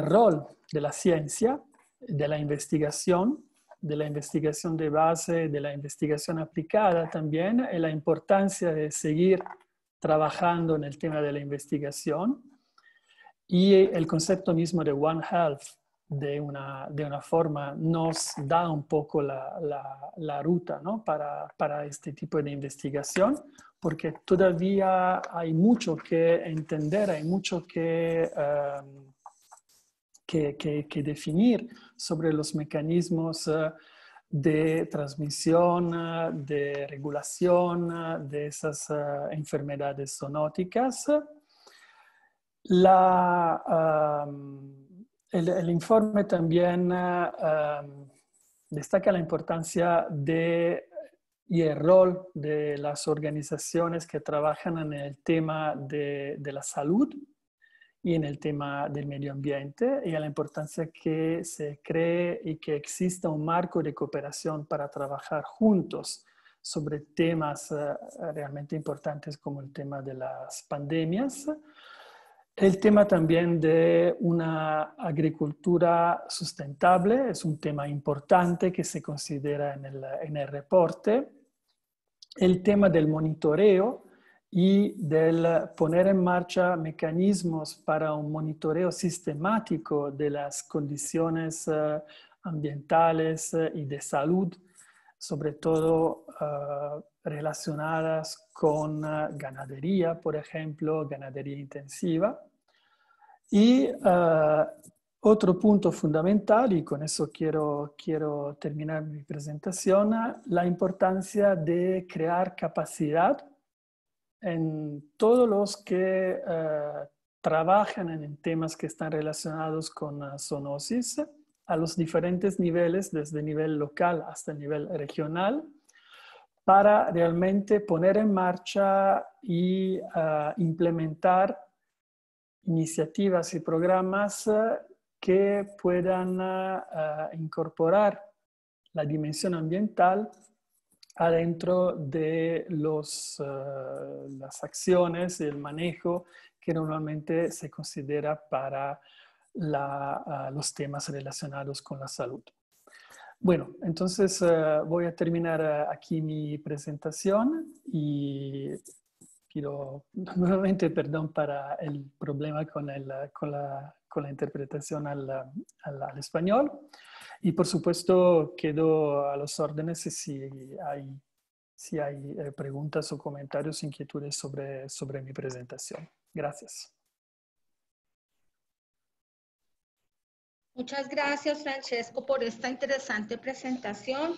rol de la ciencia, de la investigación de base, de la investigación aplicada también, y la importancia de seguir trabajando en el tema de la investigación, y el concepto mismo de One Health de una forma nos da un poco la ruta, ¿no? para este tipo de investigación, porque todavía hay mucho que entender, hay mucho que definir sobre los mecanismos de transmisión, de regulación de esas enfermedades zoonóticas. El informe también destaca la importancia y el rol de las organizaciones que trabajan en el tema de la salud y en el tema del medio ambiente, y a la importancia que se cree y que exista un marco de cooperación para trabajar juntos sobre temas realmente importantes como el tema de las pandemias. El tema también de una agricultura sustentable es un tema importante que se considera en el reporte. El tema del monitoreo y del poner en marcha mecanismos para un monitoreo sistemático de las condiciones ambientales y de salud, sobre todo relacionadas con ganadería, por ejemplo, ganadería intensiva. Y otro punto fundamental, y con eso quiero terminar mi presentación, la importancia de crear capacidad en todos los que trabajan en temas que están relacionados con zoonosis a los diferentes niveles, desde nivel local hasta el nivel regional, para realmente poner en marcha y implementar iniciativas y programas que puedan incorporar la dimensión ambiental adentro de las acciones y el manejo que normalmente se considera para los temas relacionados con la salud. Bueno, entonces voy a terminar aquí mi presentación y pido nuevamente perdón para el problema con la interpretación al español. Y por supuesto quedo a los órdenes si hay preguntas o comentarios, inquietudes sobre mi presentación. Gracias. Muchas gracias, Francesco, por esta interesante presentación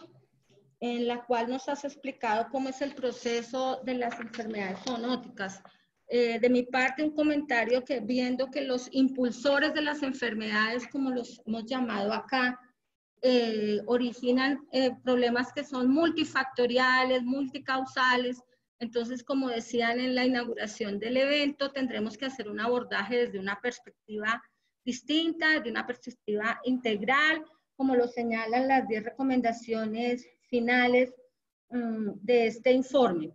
en la cual nos has explicado cómo es el proceso de las enfermedades zoonóticas. De mi parte, un comentario que viendo que los impulsores de las enfermedades, como los hemos llamado acá, originan problemas que son multifactoriales, multicausales. Entonces, como decían en la inauguración del evento, tendremos que hacer un abordaje desde una perspectiva distinta, de una perspectiva integral, como lo señalan las 10 recomendaciones finales de este informe.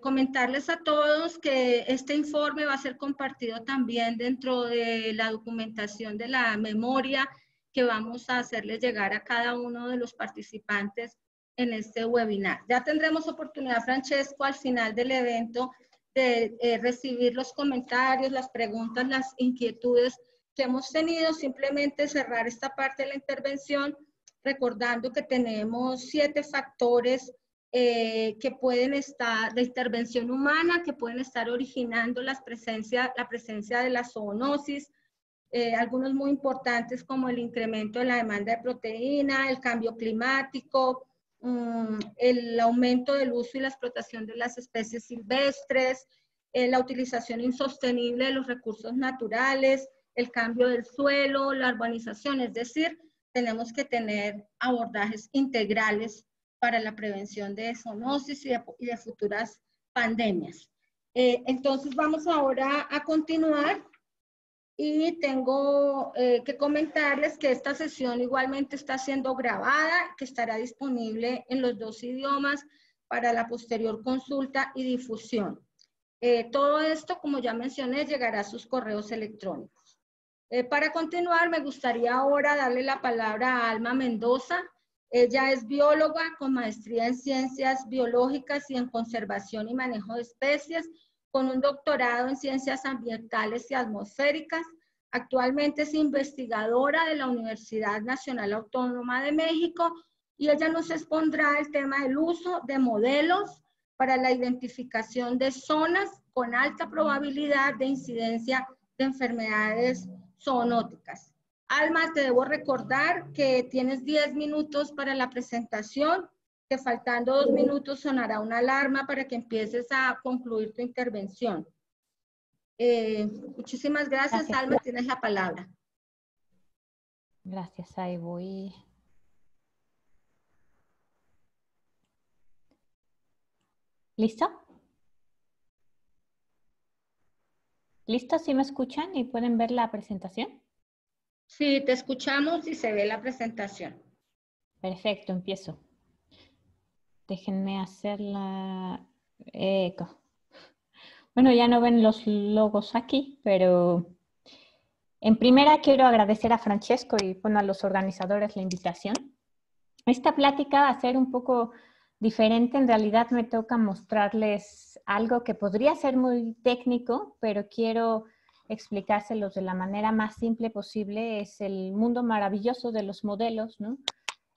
Comentarles a todos que este informe va a ser compartido también dentro de la documentación de la memoria que vamos a hacerles llegar a cada uno de los participantes en este webinar. Ya tendremos oportunidad, Francesco, al final del evento de recibir los comentarios, las preguntas, las inquietudes que hemos tenido. Simplemente cerrar esta parte de la intervención recordando que tenemos 7 factores que pueden estar de intervención humana, que pueden estar originando la presencia de la zoonosis, algunos muy importantes como el incremento de la demanda de proteína, el cambio climático, el aumento del uso y la explotación de las especies silvestres, la utilización insostenible de los recursos naturales, el cambio del suelo, la urbanización. Es decir, tenemos que tener abordajes integrales para la prevención de zoonosis y de futuras pandemias. Entonces vamos ahora a continuar y tengo que comentarles que esta sesión igualmente está siendo grabada, que estará disponible en los 2 idiomas para la posterior consulta y difusión. Todo esto, como ya mencioné, llegará a sus correos electrónicos. Para continuar, me gustaría ahora darle la palabra a Alma Mendoza. Ella es bióloga con maestría en ciencias biológicas y en conservación y manejo de especies, con un doctorado en ciencias ambientales y atmosféricas. Actualmente es investigadora de la Universidad Nacional Autónoma de México y ella nos expondrá el tema del uso de modelos para la identificación de zonas con alta probabilidad de incidencia de enfermedades zoonóticas. Alma, te debo recordar que tienes 10 minutos para la presentación, que faltando 2 minutos sonará una alarma para que empieces a concluir tu intervención. Muchísimas gracias, Alma, tienes la palabra. Gracias, ahí voy. ¿Listo? ¿Listo? ¿Sí me escuchan y pueden ver la presentación? Sí, te escuchamos y se ve la presentación. Perfecto, empiezo. Déjenme hacer la eco. Bueno, ya no ven los logos aquí, pero en primera quiero agradecer a Francesco y bueno, a los organizadores la invitación. Esta plática va a ser un poco diferente. En realidad me toca mostrarles algo que podría ser muy técnico, pero quiero explicárselos de la manera más simple posible. Es el mundo maravilloso de los modelos, ¿no?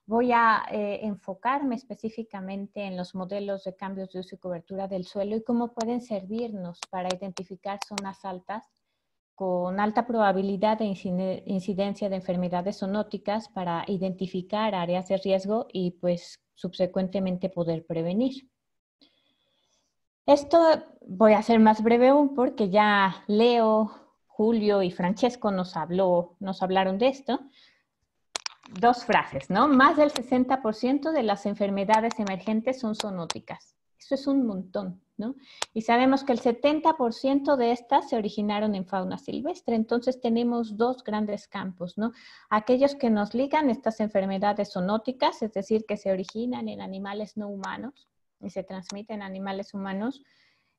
Voy a enfocarme específicamente en los modelos de cambios de uso y cobertura del suelo y cómo pueden servirnos para identificar zonas altas con alta probabilidad de incidencia de enfermedades zoonóticas para identificar áreas de riesgo y pues subsecuentemente poder prevenir. Esto voy a ser más breve aún porque ya Leo, Julio y Francesco nos hablaron de esto. Dos frases, ¿no? Más del 60% de las enfermedades emergentes son zoonóticas. Eso es un montón, ¿no? Y sabemos que el 70% de estas se originaron en fauna silvestre. Entonces tenemos dos grandes campos, ¿no? Aquellos que nos ligan estas enfermedades zoonóticas, es decir, que se originan en animales no humanos y se transmiten a animales humanos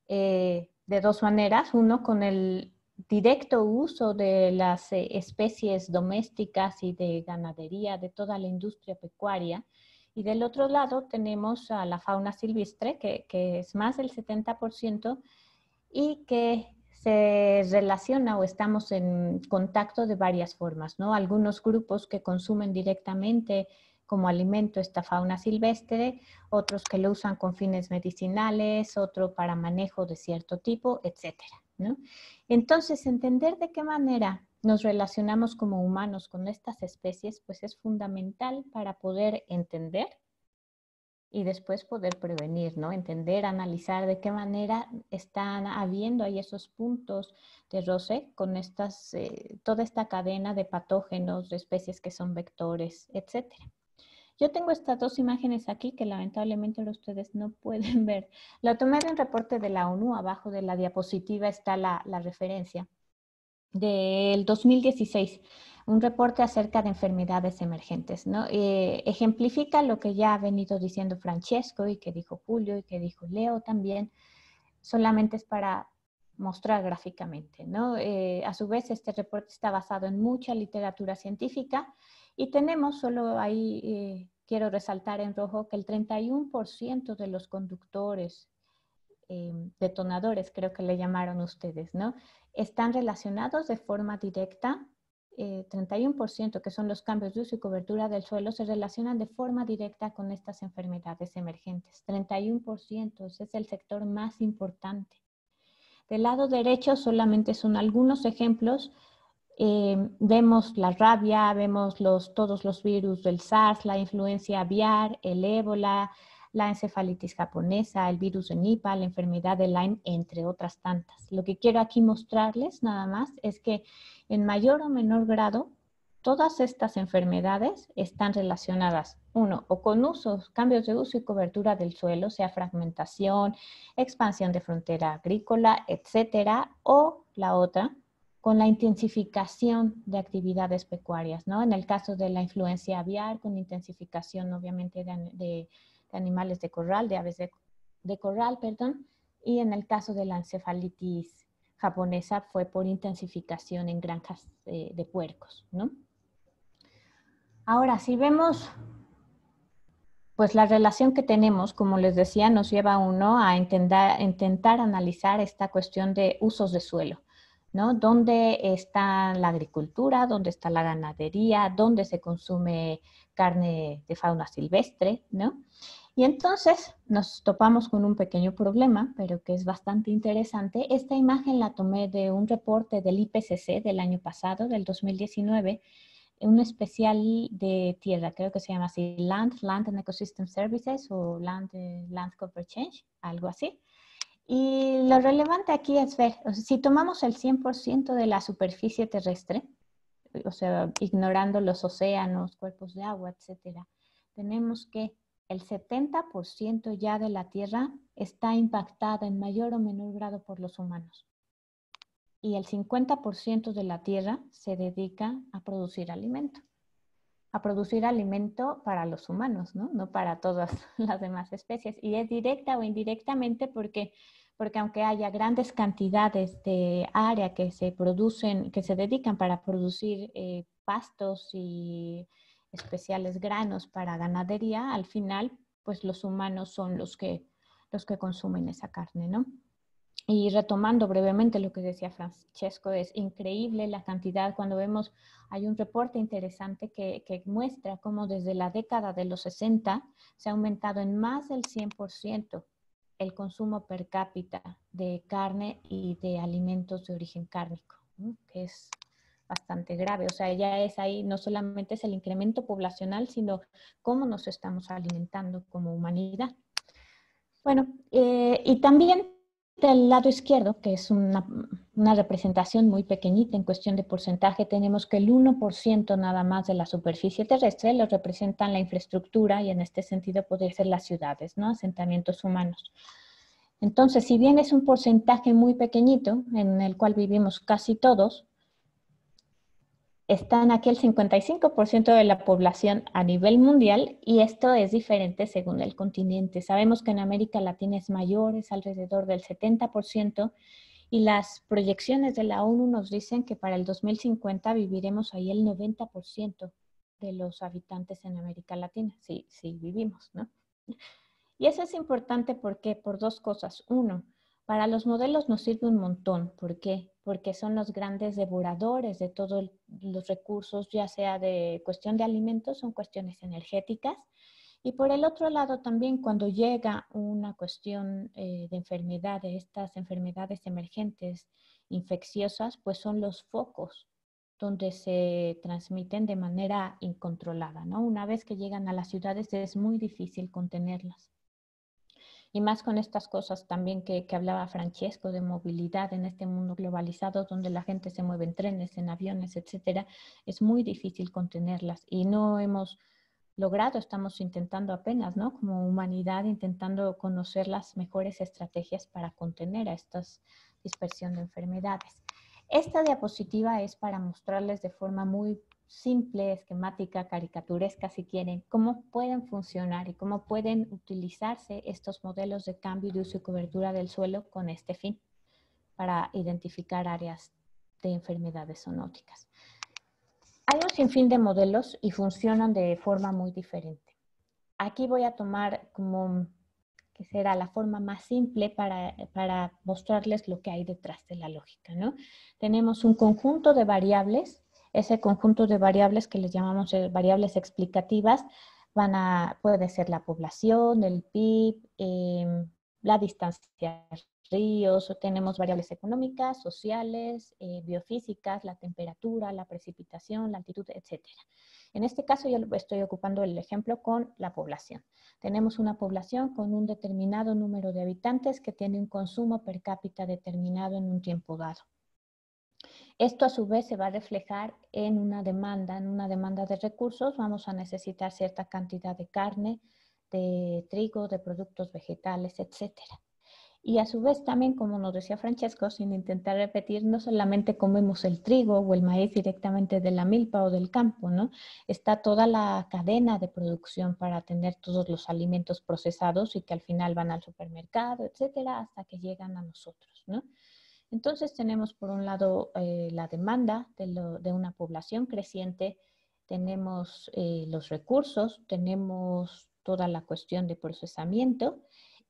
de dos maneras. Uno, con el directo uso de las especies domésticas y de ganadería, de toda la industria pecuaria. Y del otro lado tenemos a la fauna silvestre, que es más del 70% y que se relaciona o estamos en contacto de varias formas, ¿no? Algunos grupos que consumen directamente como alimento esta fauna silvestre, otros que lo usan con fines medicinales, otro para manejo de cierto tipo, etcétera, ¿no? Entonces, entender de qué manera nos relacionamos como humanos con estas especies, pues es fundamental para poder entender y después poder prevenir, ¿no? Entender, analizar de qué manera están habiendo ahí esos puntos de roce con estas, toda esta cadena de patógenos, de especies que son vectores, etcétera. Yo tengo estas dos imágenes aquí que lamentablemente ustedes no pueden ver. La tomé de un reporte de la ONU. Abajo de la diapositiva está la referencia del 2016, un reporte acerca de enfermedades emergentes, ¿no? Ejemplifica lo que ya ha venido diciendo Francesco y que dijo Julio y que dijo Leo también, solamente es para mostrar gráficamente, ¿no? A su vez, este reporte está basado en mucha literatura científica y tenemos solo ahí, quiero resaltar en rojo, que el 31% de los conductores, detonadores, creo que le llamaron ustedes, ¿no? Están relacionados de forma directa, 31%, que son los cambios de uso y cobertura del suelo, se relacionan de forma directa con estas enfermedades emergentes. 31%, ese es el sector más importante. Del lado derecho solamente son algunos ejemplos. Vemos la rabia, vemos todos los virus del SARS, la influencia aviar, el ébola, la encefalitis japonesa, el virus de Nipah, la enfermedad de Lyme, entre otras tantas. Lo que quiero aquí mostrarles nada más es que en mayor o menor grado, todas estas enfermedades están relacionadas, uno, o con usos, cambios de uso y cobertura del suelo, sea fragmentación, expansión de frontera agrícola, etcétera, o la otra, con la intensificación de actividades pecuarias, ¿no? En el caso de la influencia aviar, con intensificación obviamente de animales de corral, de aves de corral, perdón, y en el caso de la encefalitis japonesa fue por intensificación en granjas de puercos, ¿no? Ahora, si vemos, pues la relación que tenemos, como les decía, nos lleva a uno a intentar analizar esta cuestión de usos de suelo, ¿no? ¿Dónde está la agricultura? ¿Dónde está la ganadería? ¿Dónde se consume carne de fauna silvestre? ¿No? Y entonces nos topamos con un pequeño problema, pero que es bastante interesante. Esta imagen la tomé de un reporte del IPCC del año pasado, del 2019, un especial de tierra, creo que se llama así, Land and Ecosystem Services o Landscape Change, algo así. Y lo relevante aquí es ver, o sea, si tomamos el 100% de la superficie terrestre, o sea, ignorando los océanos, cuerpos de agua, etcétera, tenemos que el 70% ya de la Tierra está impactada en mayor o menor grado por los humanos. Y el 50% de la Tierra se dedica a producir alimento. A producir alimento para los humanos, ¿no? No para todas las demás especies. Y es directa o indirectamente porque aunque haya grandes cantidades de área que se producen, que se dedican para producir pastos y especiales granos para ganadería, al final, pues los humanos son los que consumen esa carne, ¿no? Y retomando brevemente lo que decía Francesco, es increíble la cantidad. Cuando vemos, hay un reporte interesante que muestra cómo desde la década de los 60 se ha aumentado en más del 100% el consumo per cápita de carne y de alimentos de origen cárnico, ¿no? Que es bastante grave. O sea, ya es ahí, no solamente es el incremento poblacional, sino cómo nos estamos alimentando como humanidad. Bueno, y también del lado izquierdo, que es una representación muy pequeñita en cuestión de porcentaje, tenemos que el 1% nada más de la superficie terrestre lo representan la infraestructura y en este sentido podría ser las ciudades, ¿no? Asentamientos humanos. Entonces, si bien es un porcentaje muy pequeñito en el cual vivimos casi todos, están aquí el 55% de la población a nivel mundial y esto es diferente según el continente. Sabemos que en América Latina es mayor, es alrededor del 70% y las proyecciones de la ONU nos dicen que para el 2050 viviremos ahí el 90% de los habitantes en América Latina, sí vivimos, ¿no? Y eso es importante porque por dos cosas. Uno, para los modelos nos sirve un montón. ¿Por qué? Porque son los grandes devoradores de todos los recursos, ya sea de cuestión de alimentos, son cuestiones energéticas. Y por el otro lado también cuando llega una cuestión de enfermedad, de estas enfermedades emergentes infecciosas, pues son los focos donde se transmiten de manera incontrolada, ¿no? Una vez que llegan a las ciudades es muy difícil contenerlas. Y más con estas cosas también que hablaba Francesco de movilidad en este mundo globalizado donde la gente se mueve en trenes, en aviones, etcétera, es muy difícil contenerlas y no hemos logrado, estamos intentando apenas, ¿no? Como humanidad, intentando conocer las mejores estrategias para contener a esta dispersión de enfermedades. Esta diapositiva es para mostrarles de forma muy simple, esquemática, caricaturesca, si quieren, cómo pueden funcionar y cómo pueden utilizarse estos modelos de cambio de uso y cobertura del suelo con este fin, para identificar áreas de enfermedades zoonóticas. Hay un sinfín de modelos y funcionan de forma muy diferente. Aquí voy a tomar como que será la forma más simple para mostrarles lo que hay detrás de la lógica, ¿no? Tenemos un conjunto de variables. Ese conjunto de variables que les llamamos variables explicativas puede ser la población, el PIB, la distancia a ríos, tenemos variables económicas, sociales, biofísicas, la temperatura, la precipitación, la altitud, etc. En este caso yo estoy ocupando el ejemplo con la población. Tenemos una población con un determinado número de habitantes que tiene un consumo per cápita determinado en un tiempo dado. Esto a su vez se va a reflejar en una demanda de recursos. Vamos a necesitar cierta cantidad de carne, de trigo, de productos vegetales, etc. Y a su vez también, como nos decía Francesco, sin intentar repetir, no solamente comemos el trigo o el maíz directamente de la milpa o del campo, ¿no? Está toda la cadena de producción para tener todos los alimentos procesados y que al final van al supermercado, etcétera, hasta que llegan a nosotros, ¿no? Entonces tenemos por un lado la demanda de una población creciente, tenemos los recursos, tenemos toda la cuestión de procesamiento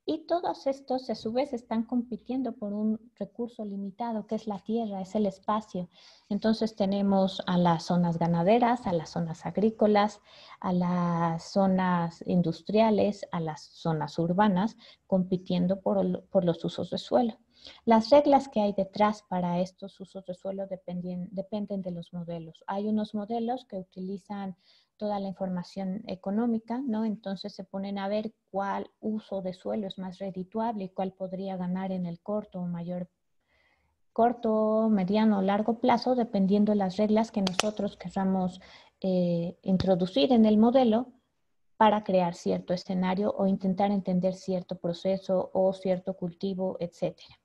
y todos estos a su vez están compitiendo por un recurso limitado que es la tierra, es el espacio. Entonces tenemos a las zonas ganaderas, a las zonas agrícolas, a las zonas industriales, a las zonas urbanas compitiendo por los usos de suelo. Las reglas que hay detrás para estos usos de suelo dependen de los modelos. Hay unos modelos que utilizan toda la información económica, ¿no? Entonces se ponen a ver cuál uso de suelo es más redituable y cuál podría ganar en el corto, mediano o largo plazo, dependiendo de las reglas que nosotros queramos introducir en el modelo para crear cierto escenario o intentar entender cierto proceso o cierto cultivo, etcétera.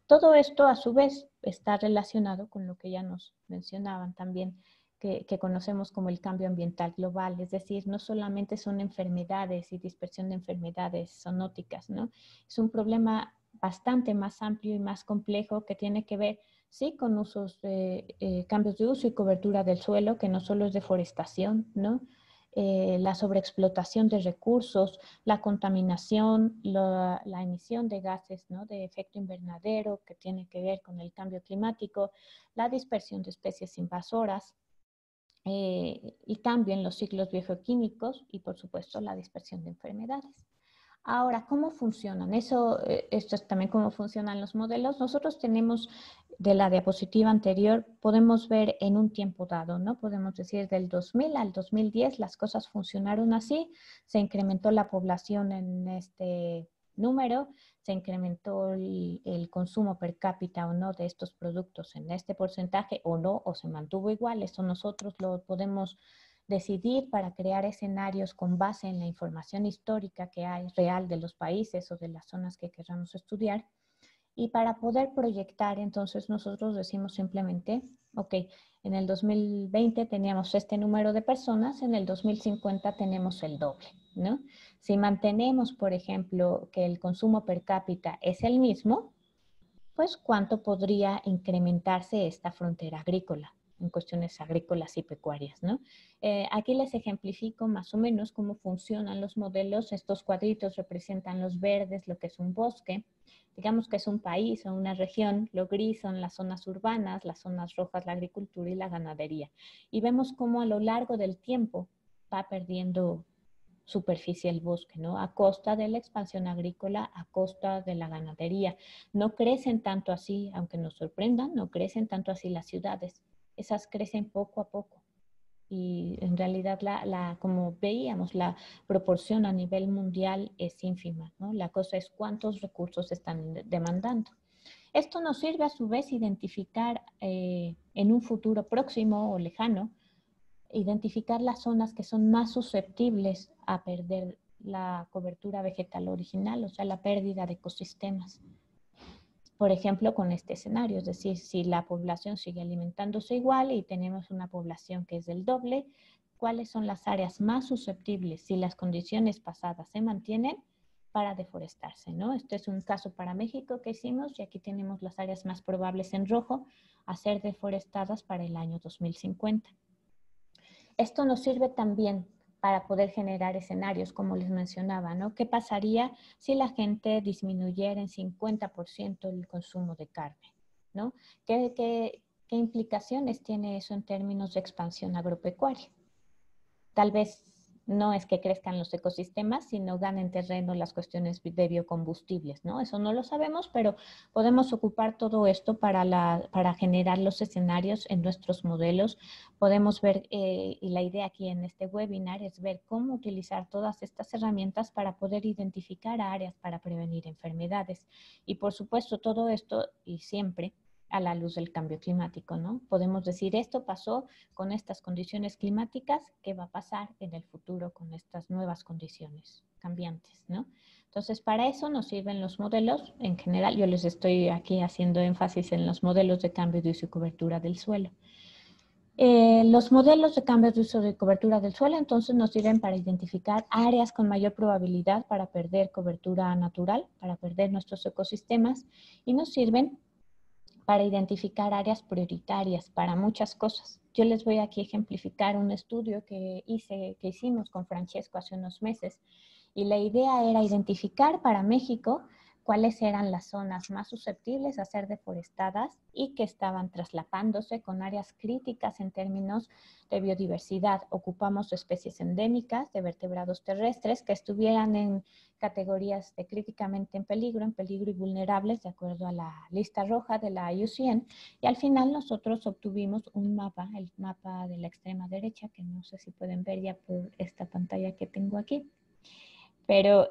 Todo esto, a su vez, está relacionado con lo que ya nos mencionaban también, que conocemos como el cambio ambiental global. Es decir, no solamente son enfermedades y dispersión de enfermedades zoonóticas, ¿no? Es un problema bastante más amplio y más complejo que tiene que ver, sí, con usos cambios de uso y cobertura del suelo, que no solo es deforestación, ¿no? la sobreexplotación de recursos, la contaminación, la emisión de gases, ¿no?, de efecto invernadero que tiene que ver con el cambio climático, la dispersión de especies invasoras, y cambio en los ciclos biogeoquímicos y, por supuesto, la dispersión de enfermedades. Ahora, ¿cómo funcionan? Esto es también cómo funcionan los modelos. Nosotros tenemos, de la diapositiva anterior, podemos ver en un tiempo dado, ¿no? Podemos decir del 2000 al 2010 las cosas funcionaron así, se incrementó la población en este número, se incrementó el consumo per cápita o no de estos productos en este porcentaje o no, o se mantuvo igual. Esto nosotros lo podemos decidir para crear escenarios con base en la información histórica que hay real de los países o de las zonas que queramos estudiar. Y para poder proyectar, entonces nosotros decimos simplemente, ok, en el 2020 teníamos este número de personas, en el 2050 tenemos el doble, ¿no? Si mantenemos, por ejemplo, que el consumo per cápita es el mismo, pues ¿cuánto podría incrementarse esta frontera agrícola en cuestiones agrícolas y pecuarias, ¿no? Aquí les ejemplifico más o menos cómo funcionan los modelos. Estos cuadritos representan los verdes, lo que es un bosque. Digamos que es un país o una región. Lo gris son las zonas urbanas, las zonas rojas la agricultura y la ganadería. Y vemos cómo a lo largo del tiempo va perdiendo superficie el bosque, ¿no? A costa de la expansión agrícola, a costa de la ganadería. No crecen tanto así, aunque nos sorprendan, no crecen tanto así las ciudades. Esas crecen poco a poco. Y en realidad, como veíamos, la proporción a nivel mundial es ínfima, ¿no? La cosa es cuántos recursos están demandando. Esto nos sirve a su vez identificar en un futuro próximo o lejano, identificar las zonas que son más susceptibles a perder la cobertura vegetal original, o sea, la pérdida de ecosistemas. Por ejemplo, con este escenario, es decir, si la población sigue alimentándose igual y tenemos una población que es del doble, ¿cuáles son las áreas más susceptibles si las condiciones pasadas se mantienen para deforestarse, ¿no? Este es un caso para México que hicimos y aquí tenemos las áreas más probables en rojo a ser deforestadas para el año 2050. Esto nos sirve también para poder generar escenarios, como les mencionaba, ¿no? ¿Qué pasaría si la gente disminuyera en 50% el consumo de carne, ¿no? ¿Qué implicaciones tiene eso en términos de expansión agropecuaria? Tal vez no es que crezcan los ecosistemas, sino ganen terreno las cuestiones de biocombustibles, ¿no? Eso no lo sabemos, pero podemos ocupar todo esto para generar los escenarios en nuestros modelos. Podemos ver, y la idea aquí en este webinar es ver cómo utilizar todas estas herramientas para poder identificar áreas para prevenir enfermedades. Y por supuesto, todo esto y siempre a la luz del cambio climático, ¿no? Podemos decir, esto pasó con estas condiciones climáticas, ¿qué va a pasar en el futuro con estas nuevas condiciones cambiantes, ¿no? Entonces, para eso nos sirven los modelos. En general, yo les estoy aquí haciendo énfasis en los modelos de cambio de uso y cobertura del suelo. Los modelos de cambio de uso y cobertura del suelo, entonces, nos sirven para identificar áreas con mayor probabilidad para perder cobertura natural, para perder nuestros ecosistemas, y nos sirven para identificar áreas prioritarias para muchas cosas. Yo les voy aquí a ejemplificar un estudio que hicimos con Francesco hace unos meses, y la idea era identificar para México cuáles eran las zonas más susceptibles a ser deforestadas y que estaban traslapándose con áreas críticas en términos de biodiversidad. Ocupamos especies endémicas de vertebrados terrestres que estuvieran en categorías de críticamente en peligro y vulnerables de acuerdo a la lista roja de la IUCN, y al final nosotros obtuvimos un mapa, el mapa de la extrema derecha, que no sé si pueden ver ya por esta pantalla que tengo aquí. Pero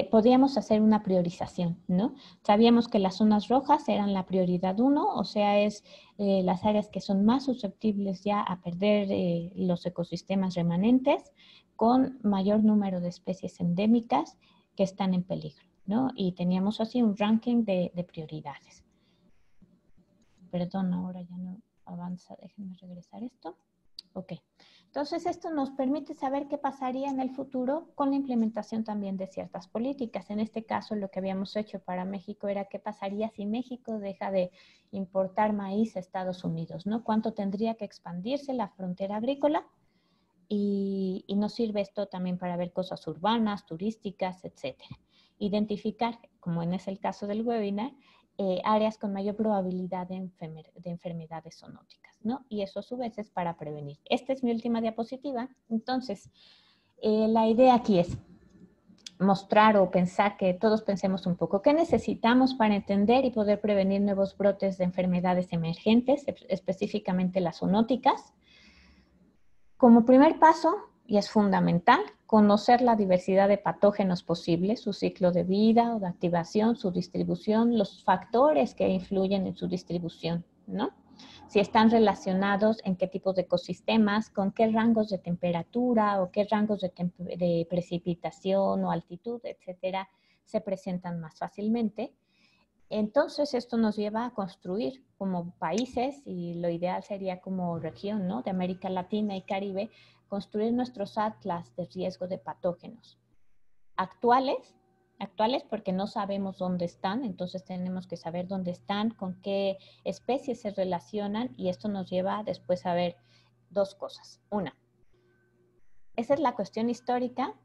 podíamos hacer una priorización, ¿no? Sabíamos que las zonas rojas eran la prioridad 1, o sea, es las áreas que son más susceptibles ya a perder los ecosistemas remanentes, con mayor número de especies endémicas que están en peligro, ¿no? Y teníamos así un ranking de prioridades. Perdón, ahora ya no avanza, déjenme regresar esto. Ok, entonces esto nos permite saber qué pasaría en el futuro con la implementación también de ciertas políticas. En este caso, lo que habíamos hecho para México era qué pasaría si México deja de importar maíz a Estados Unidos, ¿no? ¿Cuánto tendría que expandirse la frontera agrícola y nos sirve esto también para ver cosas urbanas, turísticas, etc. Identificar, como en es el caso del webinar, áreas con mayor probabilidad de enfermedades zoonóticas, ¿no? Y eso a su vez es para prevenir. Esta es mi última diapositiva. Entonces, la idea aquí es mostrar o pensar que todos pensemos un poco qué necesitamos para entender y poder prevenir nuevos brotes de enfermedades emergentes, específicamente las zoonóticas. Como primer paso, y es fundamental, conocer la diversidad de patógenos posibles, su ciclo de vida o de activación, su distribución, los factores que influyen en su distribución, ¿no? Si están relacionados en qué tipos de ecosistemas, con qué rangos de temperatura o qué rangos de precipitación o altitud, etcétera, se presentan más fácilmente. Entonces, esto nos lleva a construir como países, y lo ideal sería como región, ¿no?, de América Latina y Caribe, construir nuestros atlas de riesgo de patógenos. Actuales porque no sabemos dónde están, entonces tenemos que saber dónde están, con qué especies se relacionan, y esto nos lleva después a ver dos cosas. Una, esa es la cuestión histórica.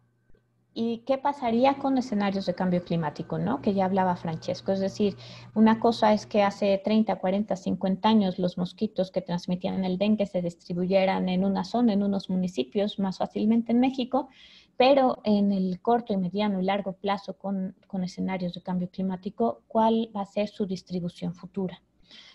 ¿Y qué pasaría con escenarios de cambio climático, ¿no?, que ya hablaba Francesco? Es decir, una cosa es que hace 30, 40, 50 años los mosquitos que transmitían el dengue se distribuyeran en una zona, en unos municipios, más fácilmente en México, pero en el corto y mediano y largo plazo con escenarios de cambio climático, ¿cuál va a ser su distribución futura?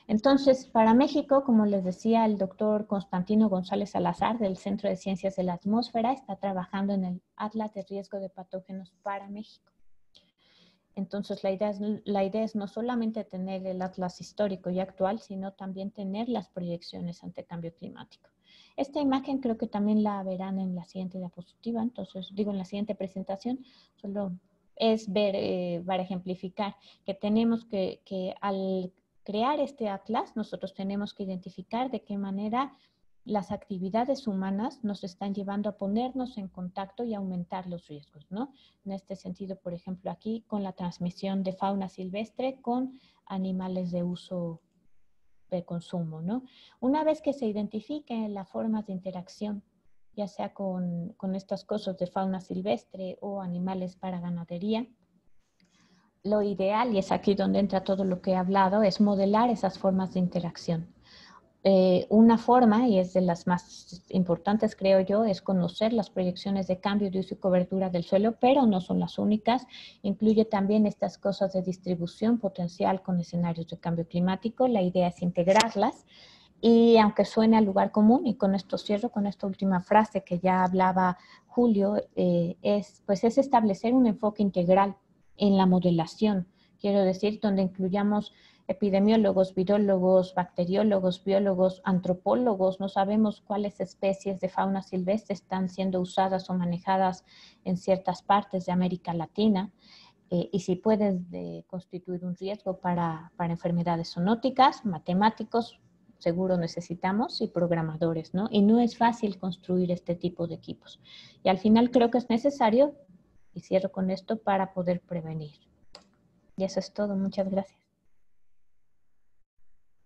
Entonces, para México, como les decía, el doctor Constantino González Salazar del Centro de Ciencias de la Atmósfera está trabajando en el Atlas de Riesgo de Patógenos para México. Entonces, la idea es no solamente tener el atlas histórico y actual, sino también tener las proyecciones ante cambio climático. Esta imagen creo que también la verán en la siguiente diapositiva, entonces digo en la siguiente presentación, solo es ver, para ejemplificar, que tenemos que al crear este atlas, nosotros tenemos que identificar de qué manera las actividades humanas nos están llevando a ponernos en contacto y aumentar los riesgos, ¿no? En este sentido, por ejemplo, aquí con la transmisión de fauna silvestre con animales de uso de consumo, ¿no? Una vez que se identifiquen las formas de interacción, ya sea con estas cosas de fauna silvestre o animales para ganadería, lo ideal, y es aquí donde entra todo lo que he hablado, es modelar esas formas de interacción. Una forma, y es de las más importantes creo yo, es conocer las proyecciones de cambio de uso y cobertura del suelo, pero no son las únicas. Incluye también estas cosas de distribución potencial con escenarios de cambio climático. La idea es integrarlas. Y aunque suene al lugar común, y con esto cierro con esta última frase que ya hablaba Julio, es establecer un enfoque integral en la modelación. Quiero decir, donde incluyamos epidemiólogos, virólogos, bacteriólogos, biólogos, antropólogos. No sabemos cuáles especies de fauna silvestre están siendo usadas o manejadas en ciertas partes de América Latina, y si pueden constituir un riesgo para enfermedades zoonóticas. Matemáticos seguro necesitamos, y programadores, ¿no? Y no es fácil construir este tipo de equipos. Y al final creo que es necesario, y cierro con esto, para poder prevenir. Y eso es todo. Muchas gracias.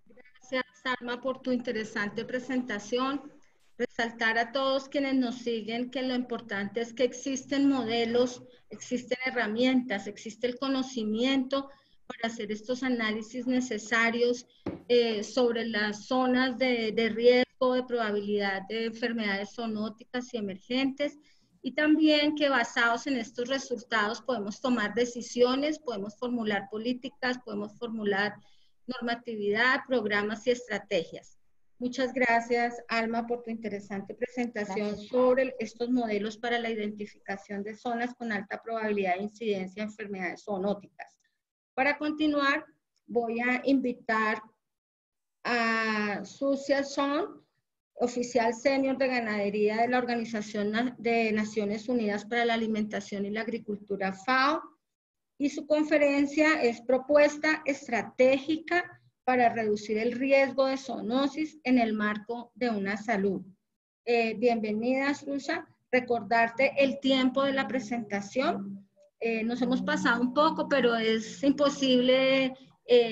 Gracias, Alma, por tu interesante presentación. Resaltar a todos quienes nos siguen que lo importante es que existen modelos, existen herramientas, existe el conocimiento para hacer estos análisis necesarios sobre las zonas de riesgo, de probabilidad de enfermedades zoonóticas y emergentes, y también que basados en estos resultados podemos tomar decisiones, podemos formular políticas, podemos formular normatividad, programas y estrategias. Muchas gracias, Alma, por tu interesante presentación sobre estos modelos para la identificación de zonas con alta probabilidad de incidencia de enfermedades zoonóticas. Para continuar, voy a invitar a Susia Son, oficial senior de ganadería de la Organización de Naciones Unidas para la Alimentación y la Agricultura, FAO, y su conferencia es Propuesta Estratégica para reducir el riesgo de zoonosis en el marco de una salud. Bienvenida, Susa. Recordarte el tiempo de la presentación. Nos hemos pasado un poco, pero es imposible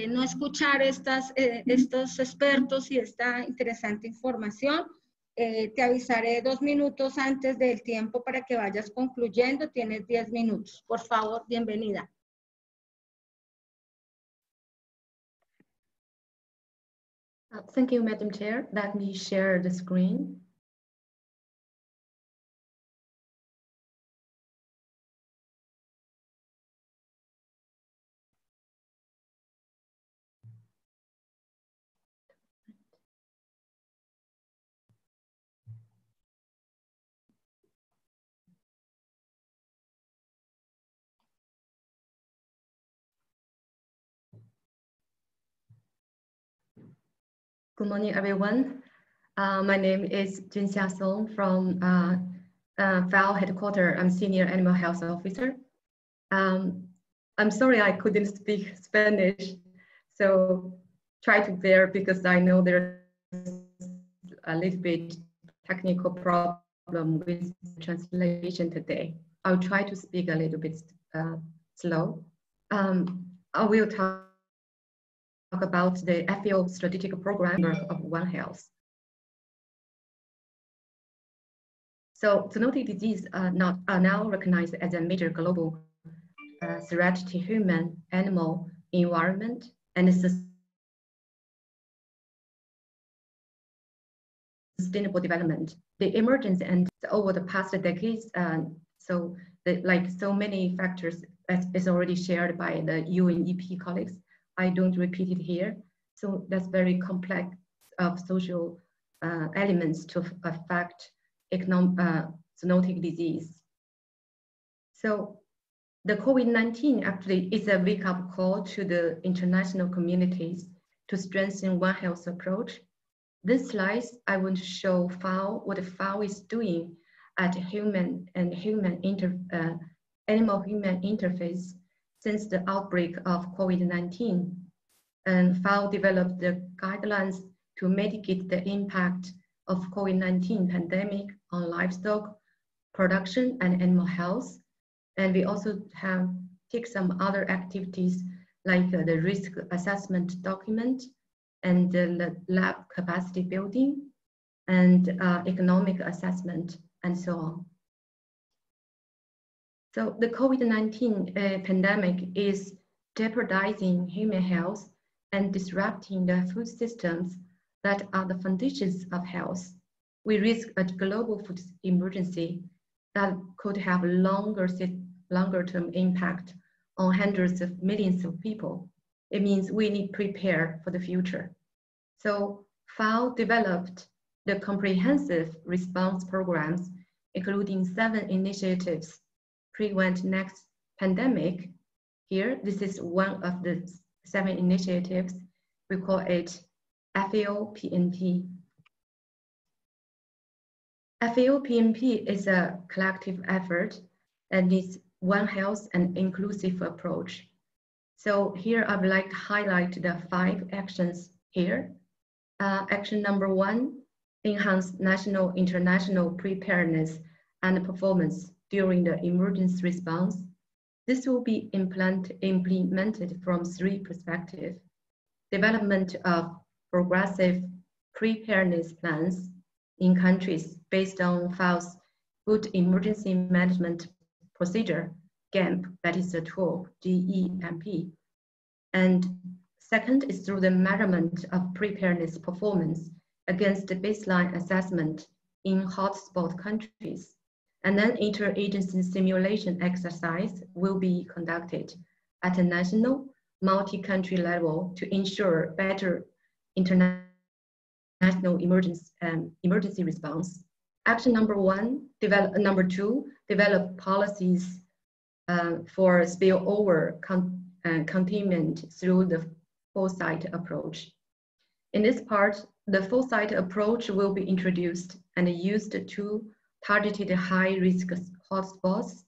no escuchar estos expertos y esta interesante información. Te avisaré 2 minutos antes del tiempo para que vayas concluyendo. Tienes 10 minutos. Por favor, bienvenida. Thank you, Madam Chair. Let me share the screen. Good morning, everyone. My name is Junxia Song from FAO headquarters. I'm Senior Animal Health Officer. I'm sorry I couldn't speak Spanish, so try to bear because I know there's a little bit technical problem with translation today. I'll try to speak a little bit slow. I will talk about the FAO strategic program of One Health. So zoonotic disease are now recognized as a major global threat to human, animal, environment, and sustainable development. The emergence and over the past decades, like so many factors is already shared by the UNEP colleagues. I don't repeat it here. So that's very complex of social elements to affect zoonotic disease. So the COVID-19 actually is a wake-up call to the international communities to strengthen One Health approach. This slide, I want to show FAO, what FAO is doing at animal-human interface since the outbreak of COVID-19. And FAO developed the guidelines to mitigate the impact of COVID-19 pandemic on livestock production and animal health. And we also have taken some other activities like the risk assessment document and the lab capacity building and economic assessment and so on. So the COVID-19 pandemic is jeopardizing human health and disrupting the food systems that are the foundations of health. We risk a global food emergency that could have longer-term impact on hundreds of millions of people. It means we need to prepare for the future. So FAO developed the comprehensive response programs, including 7 initiatives, prevent next pandemic. Here, this is one of the 7 initiatives. We call it FAO-PNP. FAO-PNP is a collective effort and it's One Health and inclusive approach. So here I would like to highlight the 5 actions here. Action number 1, enhance national, international preparedness and performance during the emergency response. This will be implemented from 3 perspectives. Development of progressive preparedness plans in countries based on FAO's Good Emergency Management Procedure, GEMP, that is the tool, GEMP. And second is through the measurement of preparedness performance against the baseline assessment in hotspot countries. And then interagency simulation exercise will be conducted at a national, multi-country level to ensure better international emergency response. Action number 2, develop policies for spillover containment through the foresight approach. In this part, the foresight approach will be introduced and used to target high-risk hotspots,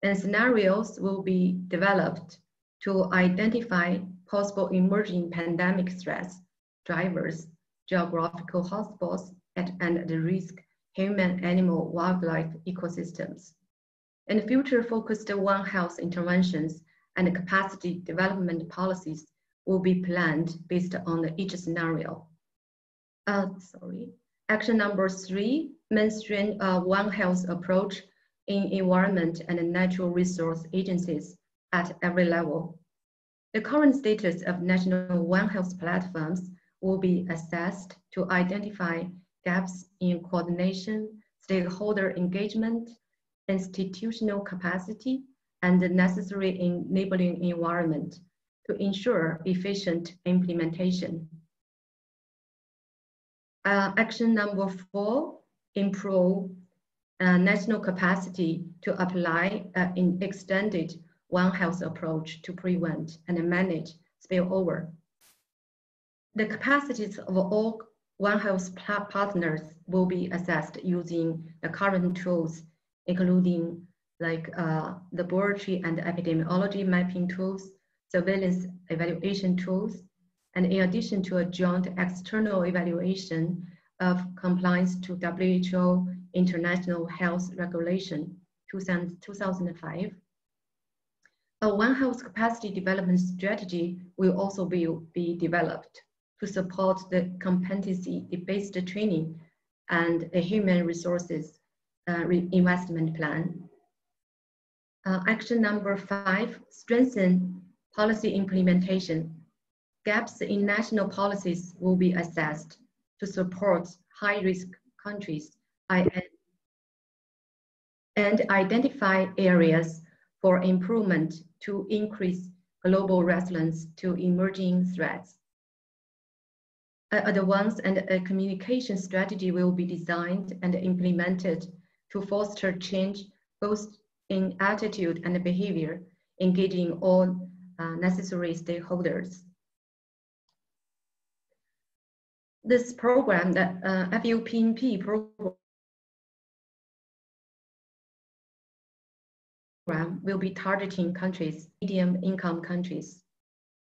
and scenarios will be developed to identify possible emerging pandemic threats, drivers, geographical hotspots, and the risk human, animal, wildlife ecosystems. And future-focused One Health interventions and capacity development policies will be planned based on each scenario. Action number 3, mainstream a One Health approach in environment and natural resource agencies at every level. The current status of national One Health platforms will be assessed to identify gaps in coordination, stakeholder engagement, institutional capacity, and the necessary enabling environment to ensure efficient implementation. Action number 4, improve national capacity to apply an extended One Health approach to prevent and manage spillover. The capacities of all One Health partners will be assessed using the current tools, including like laboratory and epidemiology mapping tools, surveillance evaluation tools, and in addition to a joint external evaluation of compliance to WHO International Health Regulation 2005. A One Health capacity development strategy will also be developed to support the competency-based training and a human resources investment plan. Action number 5, strengthen policy implementation. Gaps in national policies will be assessed to support high-risk countries and identify areas for improvement to increase global resilience to emerging threats. Advanced and a communication strategy will be designed and implemented to foster change both in attitude and behavior, engaging all necessary stakeholders. This program, the FAO-PNP program, will be targeting countries, medium-income countries.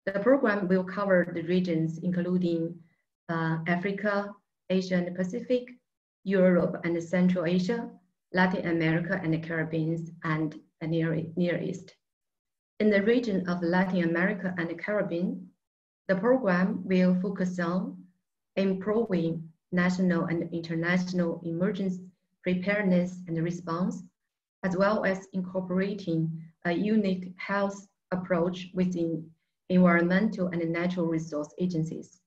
The program will cover the regions including Africa, Asia and Pacific, Europe and Central Asia, Latin America and the Caribbean, and the Near East. In the region of Latin America and the Caribbean, the program will focus on improving national and international emergency preparedness and response, as well as incorporating a unique health approach within environmental and natural resource agencies.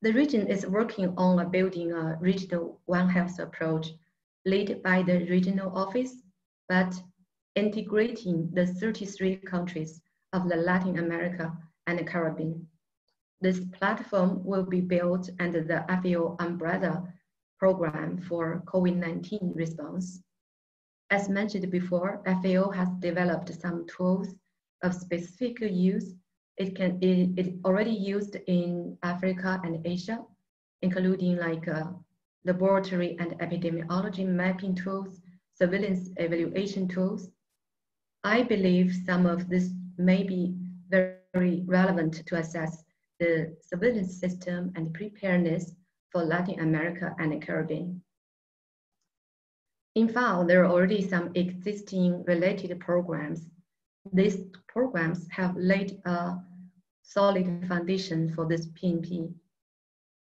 The region is working on building a regional One Health approach led by the regional office, but integrating the 33 countries of the Latin America and the Caribbean. This platform will be built under the FAO umbrella program for COVID-19 response. As mentioned before, FAO has developed some tools of specific use. It already used in Africa and Asia, including like laboratory and epidemiology mapping tools, surveillance evaluation tools. I believe some of this may be very relevant to assess the surveillance system and preparedness for Latin America and the Caribbean. In FAO, there are already some existing related programs. These programs have laid a solid foundation for this PNP.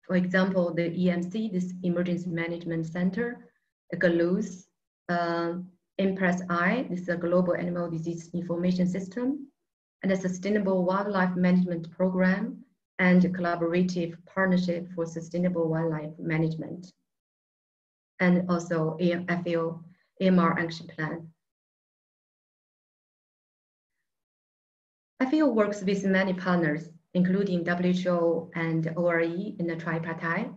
For example, the EMC, this Emergency Management Center, the GALUS, IMPRESS-I, this is a Global Animal Disease Information System, and a Sustainable Wildlife Management Program, and a Collaborative Partnership for Sustainable Wildlife Management, and also FAO AMR Action Plan. FAO works with many partners, including WHO and ORE in the tripartite.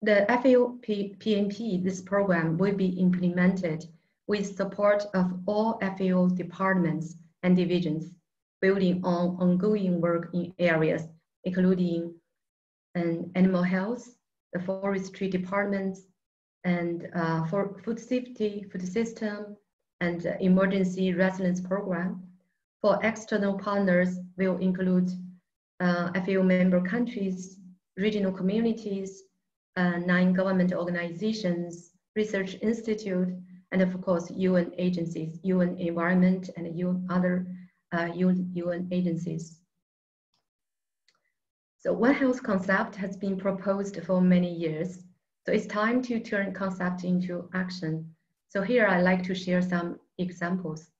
The FAO PNP, this program will be implemented with support of all FAO departments and divisions, building on ongoing work in areas including animal health, the forestry departments, and for food safety, food system, and emergency resilience program. For external partners will include FAO member countries, regional communities, non-government organizations, research institute, and of course, UN agencies, UN Environment and other UN agencies. So One Health concept has been proposed for many years. So it's time to turn concept into action. So here I'd like to share some examples.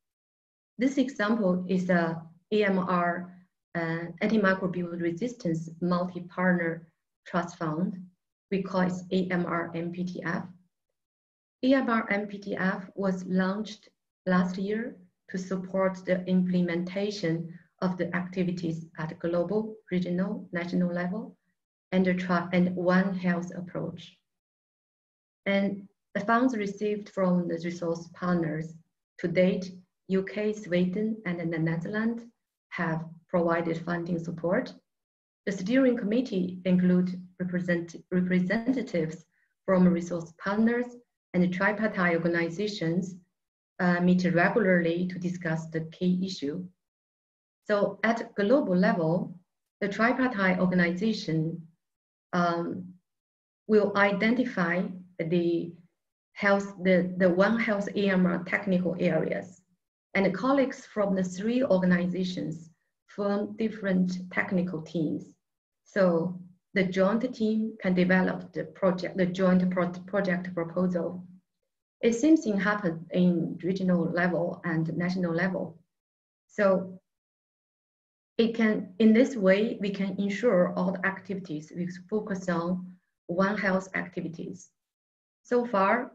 This example is a AMR antimicrobial resistance multi-partner trust fund. We call it AMR MPTF. AMR MPTF was launched last year to support the implementation of the activities at global, regional, national level, and One Health approach. And the funds received from the resource partners to date, UK, Sweden, and the Netherlands have provided funding support. The steering committee includes representatives from resource partners and tripartite organizations meet regularly to discuss the key issue. So at global level, the tripartite organization will identify the One Health AMR technical areas, and colleagues from the 3 organizations form different technical teams. So the joint team can develop the joint project proposal. The same thing happens in regional level and national level. So in this way, we can ensure all the activities we focus on One Health activities. So far,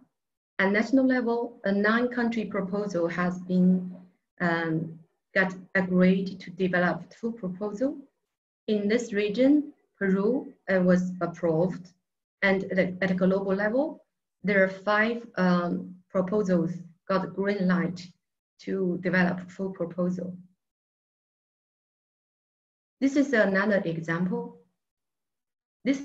at national level, a 9-country proposal has been got agreed to develop 2 proposals. In this region, Peru was approved, and at a global level, there are 5 proposals got green light to develop full proposal. This is another example. This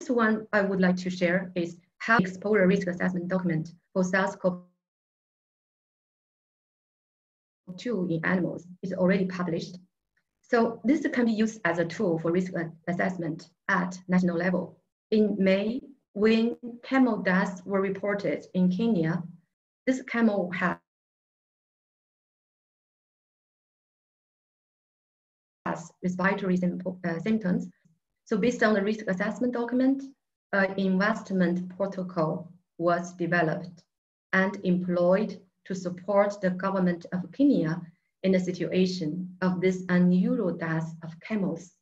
one I would like to share is how exposure risk assessment document for SARS-CoV-2 in animals is already published. So this can be used as a tool for risk assessment at national level. In May, when camel deaths were reported in Kenya, this camel has respiratory symptoms. So based on the risk assessment document, an investment protocol was developed and employed to support the government of Kenya in the situation of this unusual death of camels.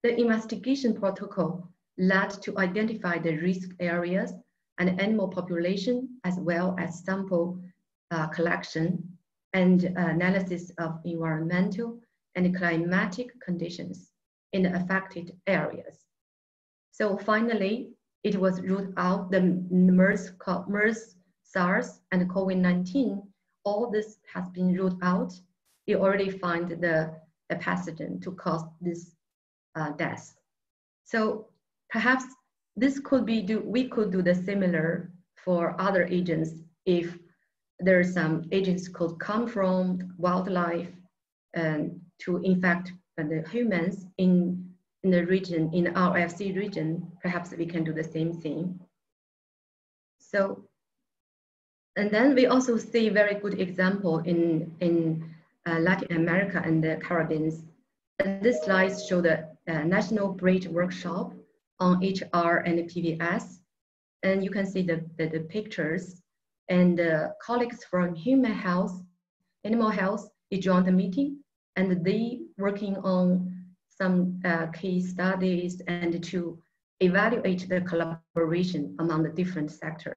The investigation protocol led to identify the risk areas and animal population, as well as sample collection and analysis of environmental and climatic conditions in the affected areas. So finally, it was ruled out the MERS, SARS, and COVID-19. All this has been ruled out. We already find the pathogen to cause this death. So perhaps this could be we could do the similar for other agents if there are some agents could come from wildlife to infect the humans in the region, in our RFC region. Perhaps we can do the same thing. So, and then we also see very good example in Latin America and the Caribbean. And this slide shows the National Bridge Workshop on HR and PVS. And you can see the pictures, and colleagues from human health, animal health, they joined the meeting, and they working on some case studies and to evaluate the collaboration among the different sectors.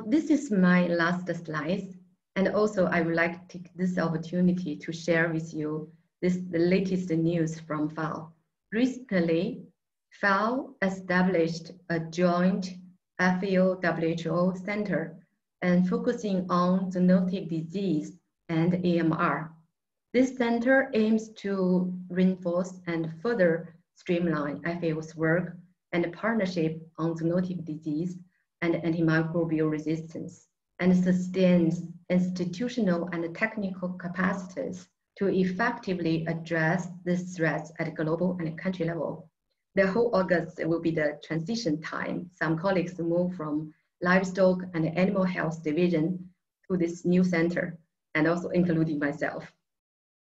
This is my last slide. And also I would like to take this opportunity to share with you the latest news from FAO. Recently, FAO established a joint FAO-WHO center and focusing on zoonotic disease and AMR. This center aims to reinforce and further streamline FAO's work and partnership on zoonotic disease and antimicrobial resistance, and sustains institutional and technical capacities to effectively address these threats at global and country level. The whole August will be the transition time. Some colleagues move from livestock and animal health division to this new center, and also including myself.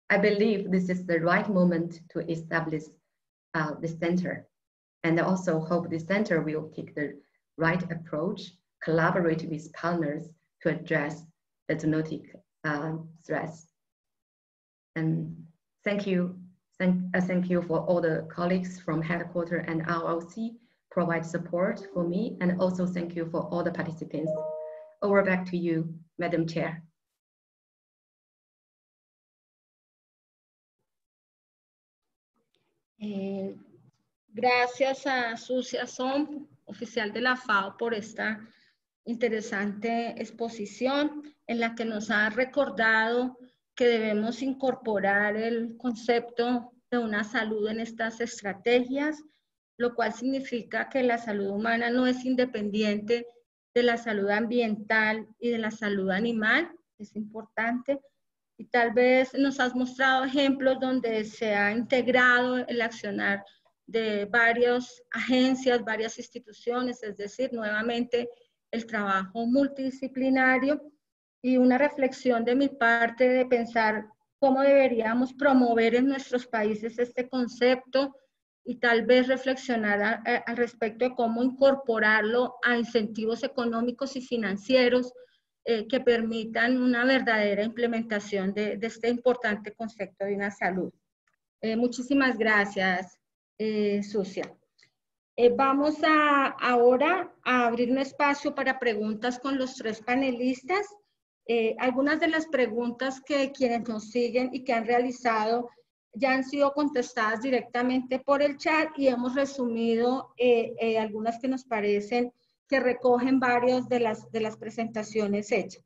I believe this is the right moment to establish the center, and I also hope the center will take the right approach, collaborate with partners to address the zoonotic threats. And thank you for all the colleagues from headquarters and RLC provide support for me, and also thank you for all the participants. Over back to you, Madam Chair. Gracias a Sucia Som, oficial de la FAO, por esta interesante exposición en la que nos ha recordado que debemos incorporar el concepto de una salud en estas estrategias, lo cual significa que la salud humana no es independiente de la salud ambiental y de la salud animal, es importante. Y tal vez nos has mostrado ejemplos donde se ha integrado el accionar de varias agencias, varias instituciones, es decir, nuevamente el trabajo multidisciplinario, y una reflexión de mi parte de pensar cómo deberíamos promover en nuestros países este concepto y tal vez reflexionar al respecto de cómo incorporarlo a incentivos económicos y financieros que permitan una verdadera implementación de este importante concepto de una salud. Muchísimas gracias, Sucia. Vamos ahora a abrir un espacio para preguntas con los tres panelistas. Algunas de las preguntas que quienes nos siguen y que han realizado ya han sido contestadas directamente por el chat y hemos resumido algunas que nos parecen que recogen varias de las presentaciones hechas.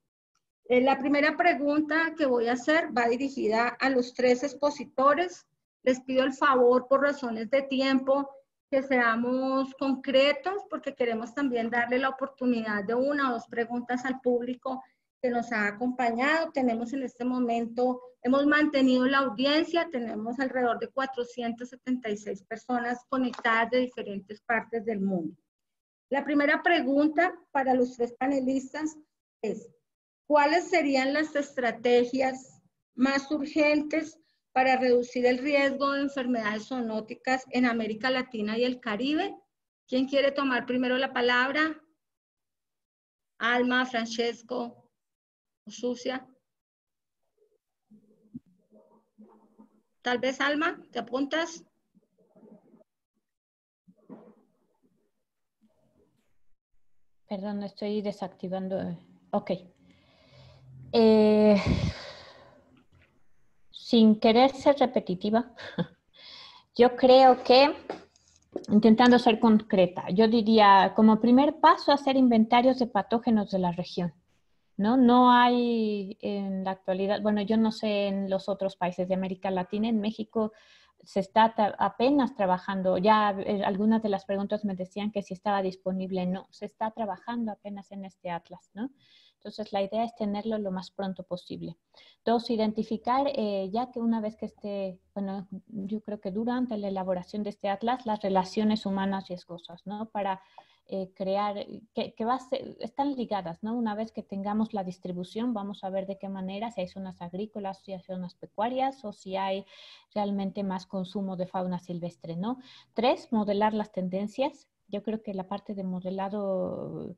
La primera pregunta que voy a hacer va dirigida a los tres expositores. Les pido el favor, por razones de tiempo, que seamos concretos, porque queremos también darle la oportunidad de una o dos preguntas al público que nos ha acompañado. Tenemos en este momento, hemos mantenido la audiencia, tenemos alrededor de 476 personas conectadas de diferentes partes del mundo. La primera pregunta para los tres panelistas es, ¿cuáles serían las estrategias más urgentes para reducir el riesgo de enfermedades zoonóticas en América Latina y el Caribe? ¿Quién quiere tomar primero la palabra? Alma, Francesco, Sucia. Tal vez Alma, ¿te apuntas? Perdón, estoy desactivando. Ok. Sin querer ser repetitiva, yo creo que, intentando ser concreta, yo diría como primer paso hacer inventarios de patógenos de la región. No hay en la actualidad, bueno, yo no sé en los otros países de América Latina, en México se está apenas trabajando, ya algunas de las preguntas me decían que si estaba disponible, no, se está trabajando apenas en este atlas, ¿no? Entonces la idea es tenerlo lo más pronto posible. Dos, identificar, ya que una vez que esté, bueno, yo creo que durante la elaboración de este atlas, las relaciones humanas riesgosas, ¿no? Para crear, que están ligadas, ¿no? Una vez que tengamos la distribución, vamos a ver de qué manera, si hay zonas agrícolas, si hay zonas pecuarias o si hay realmente más consumo de fauna silvestre, ¿no? Tres, modelar las tendencias. Yo creo que la parte de modelado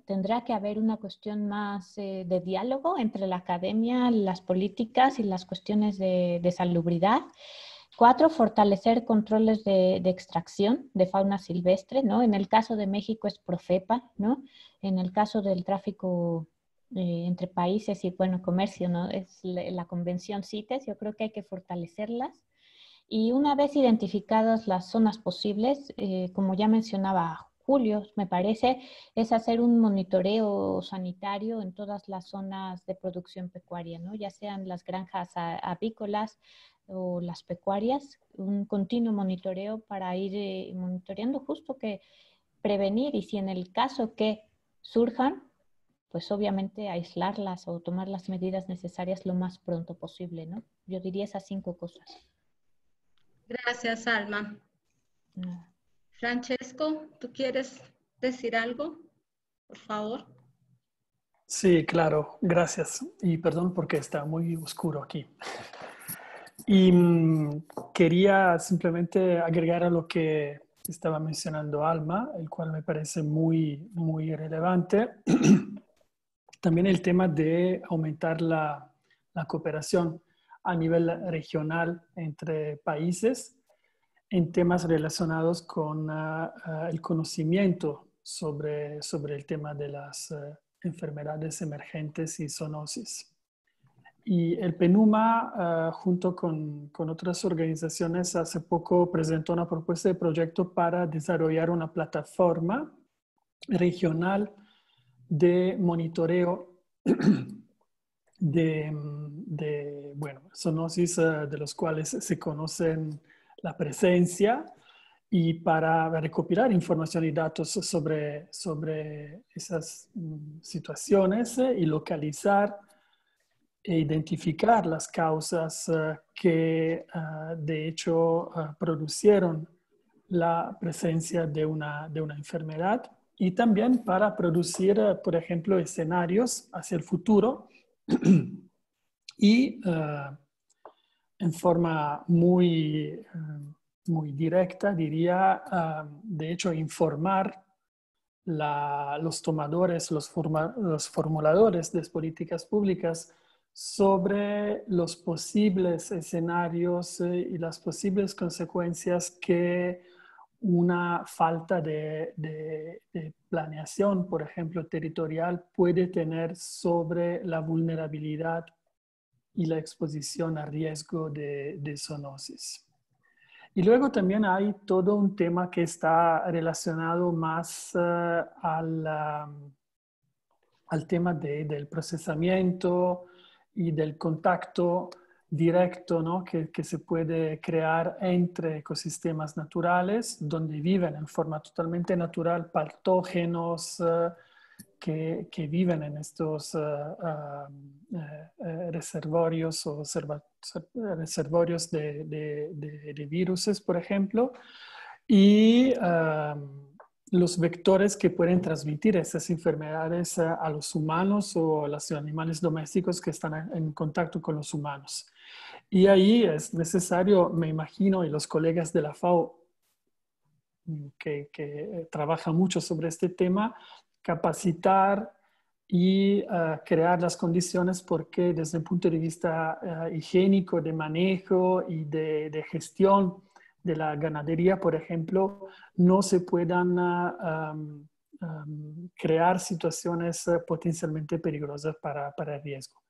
tendrá que haber una cuestión más de diálogo entre la academia, las políticas y las cuestiones de salubridad. 4, fortalecer controles de extracción de fauna silvestre, ¿no? En el caso de México es Profepa, ¿no? En el caso del tráfico entre países y, bueno, comercio, ¿no? Es la convención CITES, yo creo que hay que fortalecerlas. Y una vez identificadas las zonas posibles, como ya mencionaba Julio, me parece, es hacer un monitoreo sanitario en todas las zonas de producción pecuaria, ¿no? Ya sean las granjas avícolas o las pecuarias, un continuo monitoreo para ir monitoreando justo que prevenir y si en el caso que surjan, pues obviamente aislarlas o tomar las medidas necesarias lo más pronto posible, ¿no? Yo diría esas 5 cosas. Gracias, Alma. No. Francesco, ¿tú quieres decir algo? Por favor. Sí, claro, gracias. Y perdón porque está muy oscuro aquí. Y quería simplemente agregar a lo que estaba mencionando Alma, el cual me parece muy, muy relevante. También el tema de aumentar la cooperación a nivel regional entre países en temas relacionados con el conocimiento sobre el tema de las enfermedades emergentes y zoonosis. Y el PENUMA, junto con otras organizaciones, hace poco presentó una propuesta de proyecto para desarrollar una plataforma regional de monitoreo de zoonosis de los cuales se conocen la presencia y para recopilar información y datos sobre esas situaciones y localizar e identificar las causas que de hecho producieron la presencia de una enfermedad y también para producir, por ejemplo, escenarios hacia el futuro y en forma muy directa, diría, de hecho, informar los tomadores, los formuladores de políticas públicas sobre los posibles escenarios y las posibles consecuencias que una falta de planeación, por ejemplo, territorial, puede tener sobre la vulnerabilidad y la exposición a riesgo de zoonosis. Y luego también hay todo un tema que está relacionado más al tema del procesamiento y del contacto directo, ¿no? que se puede crear entre ecosistemas naturales, donde viven en forma totalmente natural patógenos que viven en estos reservorios o reservorios de viruses, por ejemplo, y los vectores que pueden transmitir esas enfermedades a los humanos o a los animales domésticos que están en contacto con los humanos. Y ahí es necesario, me imagino, y los colegas de la FAO que trabajan mucho sobre este tema, capacitar y crear las condiciones porque desde el punto de vista higiénico, de manejo y de gestión de la ganadería, por ejemplo, no se puedan crear situaciones potencialmente peligrosas para el riesgo.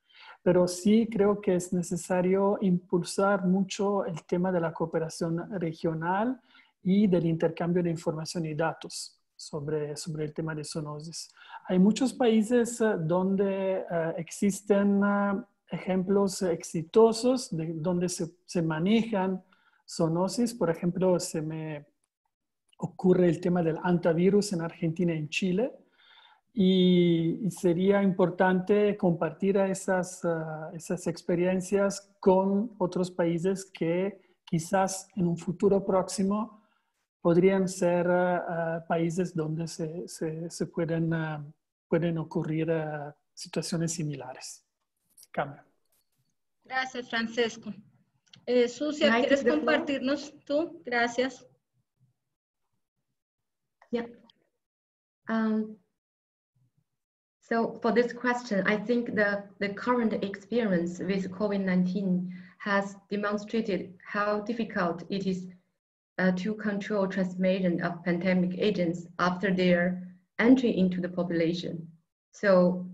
Pero sí creo que es necesario impulsar mucho el tema de la cooperación regional y del intercambio de información y datos sobre el tema de zoonosis. Hay muchos países donde existen ejemplos exitosos de donde se manejan zoonosis. Por ejemplo, se me ocurre el tema del hantavirus en Argentina y en Chile. Y sería importante compartir esas experiencias con otros países que quizás en un futuro próximo podrían ser países donde se pueden ocurrir situaciones similares. Cambio. Gracias, Francesco. Sucia, ¿quieres compartirnos tú? Gracias. Yeah. So for this question, I think the current experience with COVID-19 has demonstrated how difficult it is to control transmission of pandemic agents after their entry into the population. So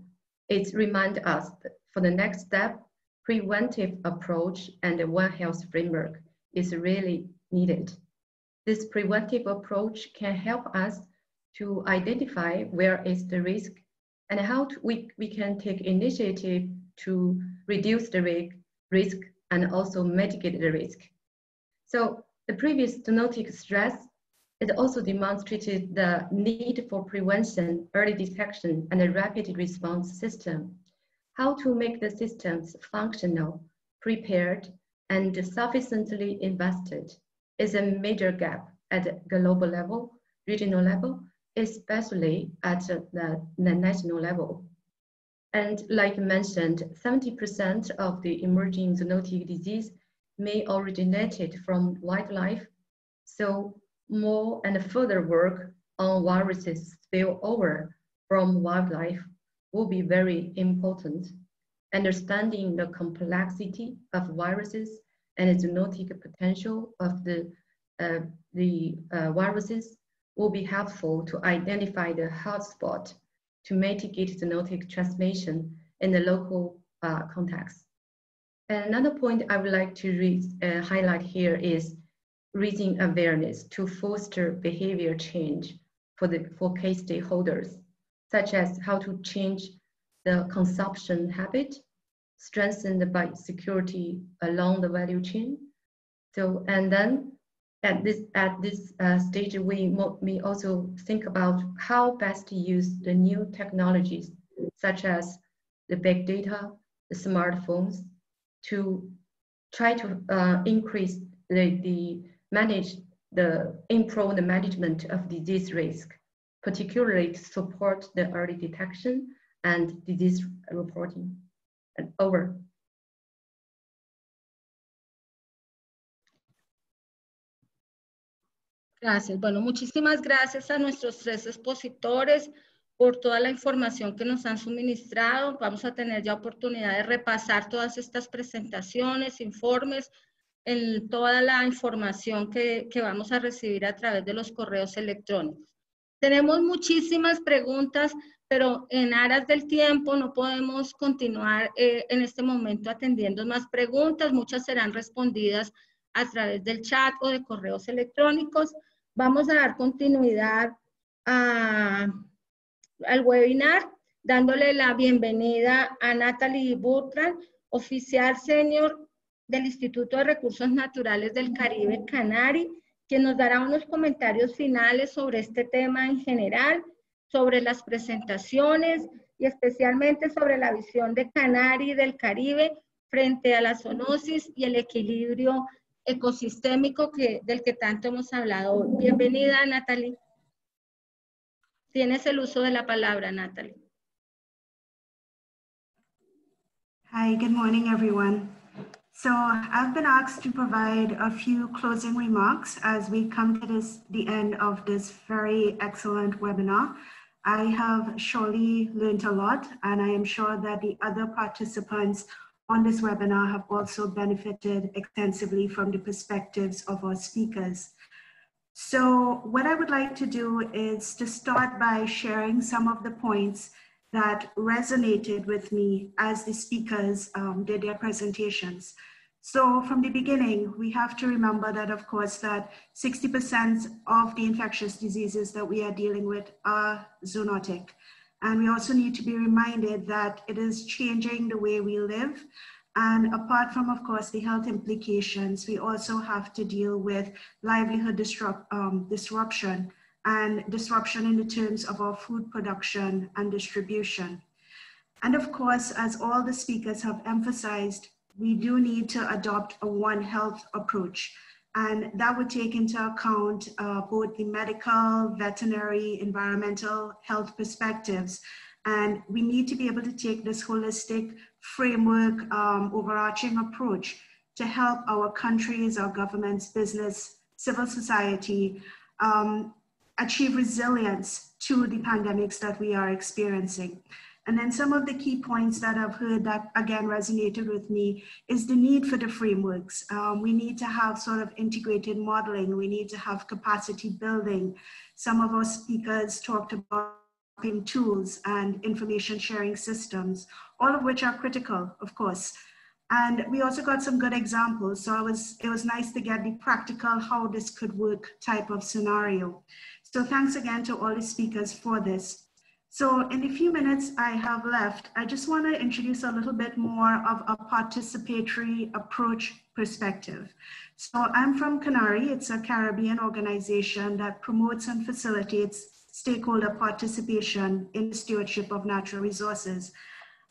it reminds us that for the next step, preventive approach and the One Health framework is really needed. This preventive approach can help us to identify where is the risk and how we can take initiative to reduce the risk and also mitigate the risk. So the previous zoonotic stress, it also demonstrated the need for prevention, early detection, and a rapid response system. How to make the systems functional, prepared, and sufficiently invested is a major gap at the global level, regional level, especially at the national level. And like mentioned, 70% of the emerging zoonotic disease may originate from wildlife. So more and further work on viruses spill over from wildlife will be very important. Understanding the complexity of viruses and the zoonotic potential of the viruses will be helpful to identify the hotspot to mitigate zoonotic transmission in the local context. And another point I would like to highlight here is raising awareness to foster behavior change for key stakeholders, such as how to change the consumption habit, strengthen the biosecurity along the value chain. So, and then at this stage, we may also think about how best to use the new technologies, such as the big data, the smartphones, to try to increase improve the management of disease risk, particularly to support the early detection and disease reporting. And over. Gracias. Bueno, muchísimas gracias a nuestros tres expositores por toda la información que nos han suministrado. Vamos a tener ya oportunidad de repasar todas estas presentaciones, informes, en toda la información que vamos a recibir a través de los correos electrónicos. Tenemos muchísimas preguntas, pero en aras del tiempo no podemos continuar en este momento atendiendo más preguntas. Muchas serán respondidas a través del chat o de correos electrónicos. Vamos a dar continuidad al webinar, dándole la bienvenida a Natalie Bertrand, oficial senior del Instituto de Recursos Naturales del Caribe Canari, quien nos dará unos comentarios finales sobre este tema en general, sobre las presentaciones y especialmente sobre la visión de Canari del Caribe frente a la zoonosis y el equilibrio ecosistémico del que tanto hemos hablado hoy. Bienvenida, Natalie. Tienes el uso de la palabra, Natalie. Hi, good morning, everyone. So I've been asked to provide a few closing remarks as we come to the end of this very excellent webinar. I have surely learned a lot, and I am sure that the other participants on this webinar have also benefited extensively from the perspectives of our speakers. So what I would like to do is to start by sharing some of the points that resonated with me as the speakers did their presentations. So from the beginning, we have to remember that, of course, that 60% of the infectious diseases that we are dealing with are zoonotic. And we also need to be reminded that it is changing the way we live. And apart from, of course, the health implications, we also have to deal with livelihood disruption and disruption in the terms of our food production and distribution. And of course, as all the speakers have emphasized, we do need to adopt a One Health approach. And that would take into account both the medical, veterinary, environmental health perspectives. And we need to be able to take this holistic framework, overarching approach to help our countries, our governments, business, civil society, achieve resilience to the pandemics that we are experiencing. And then some of the key points that I've heard that again resonated with me is the need for the frameworks. We need to have sort of integrated modeling. We need to have capacity building. Some of our speakers talked about tools and information sharing systems, all of which are critical, of course. And we also got some good examples. So it was nice to get the practical how this could work type of scenario. So thanks again to all the speakers for this. So in the few minutes I have left, I just want to introduce a little bit more of a participatory approach perspective. So I'm from Canari. It's a Caribbean organization that promotes and facilitates stakeholder participation in the stewardship of natural resources.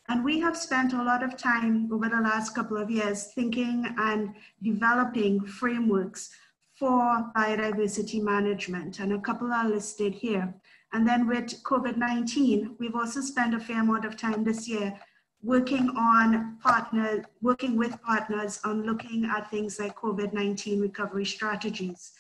And we have spent a lot of time over the last couple of years thinking and developing frameworks for biodiversity management, and a couple are listed here. And then with COVID-19, we've also spent a fair amount of time this year working with partners on looking at things like COVID-19 recovery strategies.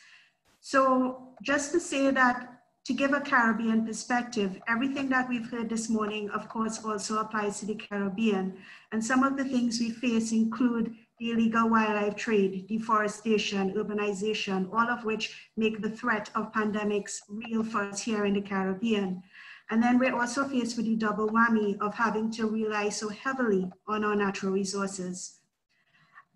So just to say that, to give a Caribbean perspective, everything that we've heard this morning, of course, also applies to the Caribbean. And some of the things we face include the illegal wildlife trade, deforestation, urbanization, all of which make the threat of pandemics real for us here in the Caribbean. And then we're also faced with the double whammy of having to rely so heavily on our natural resources.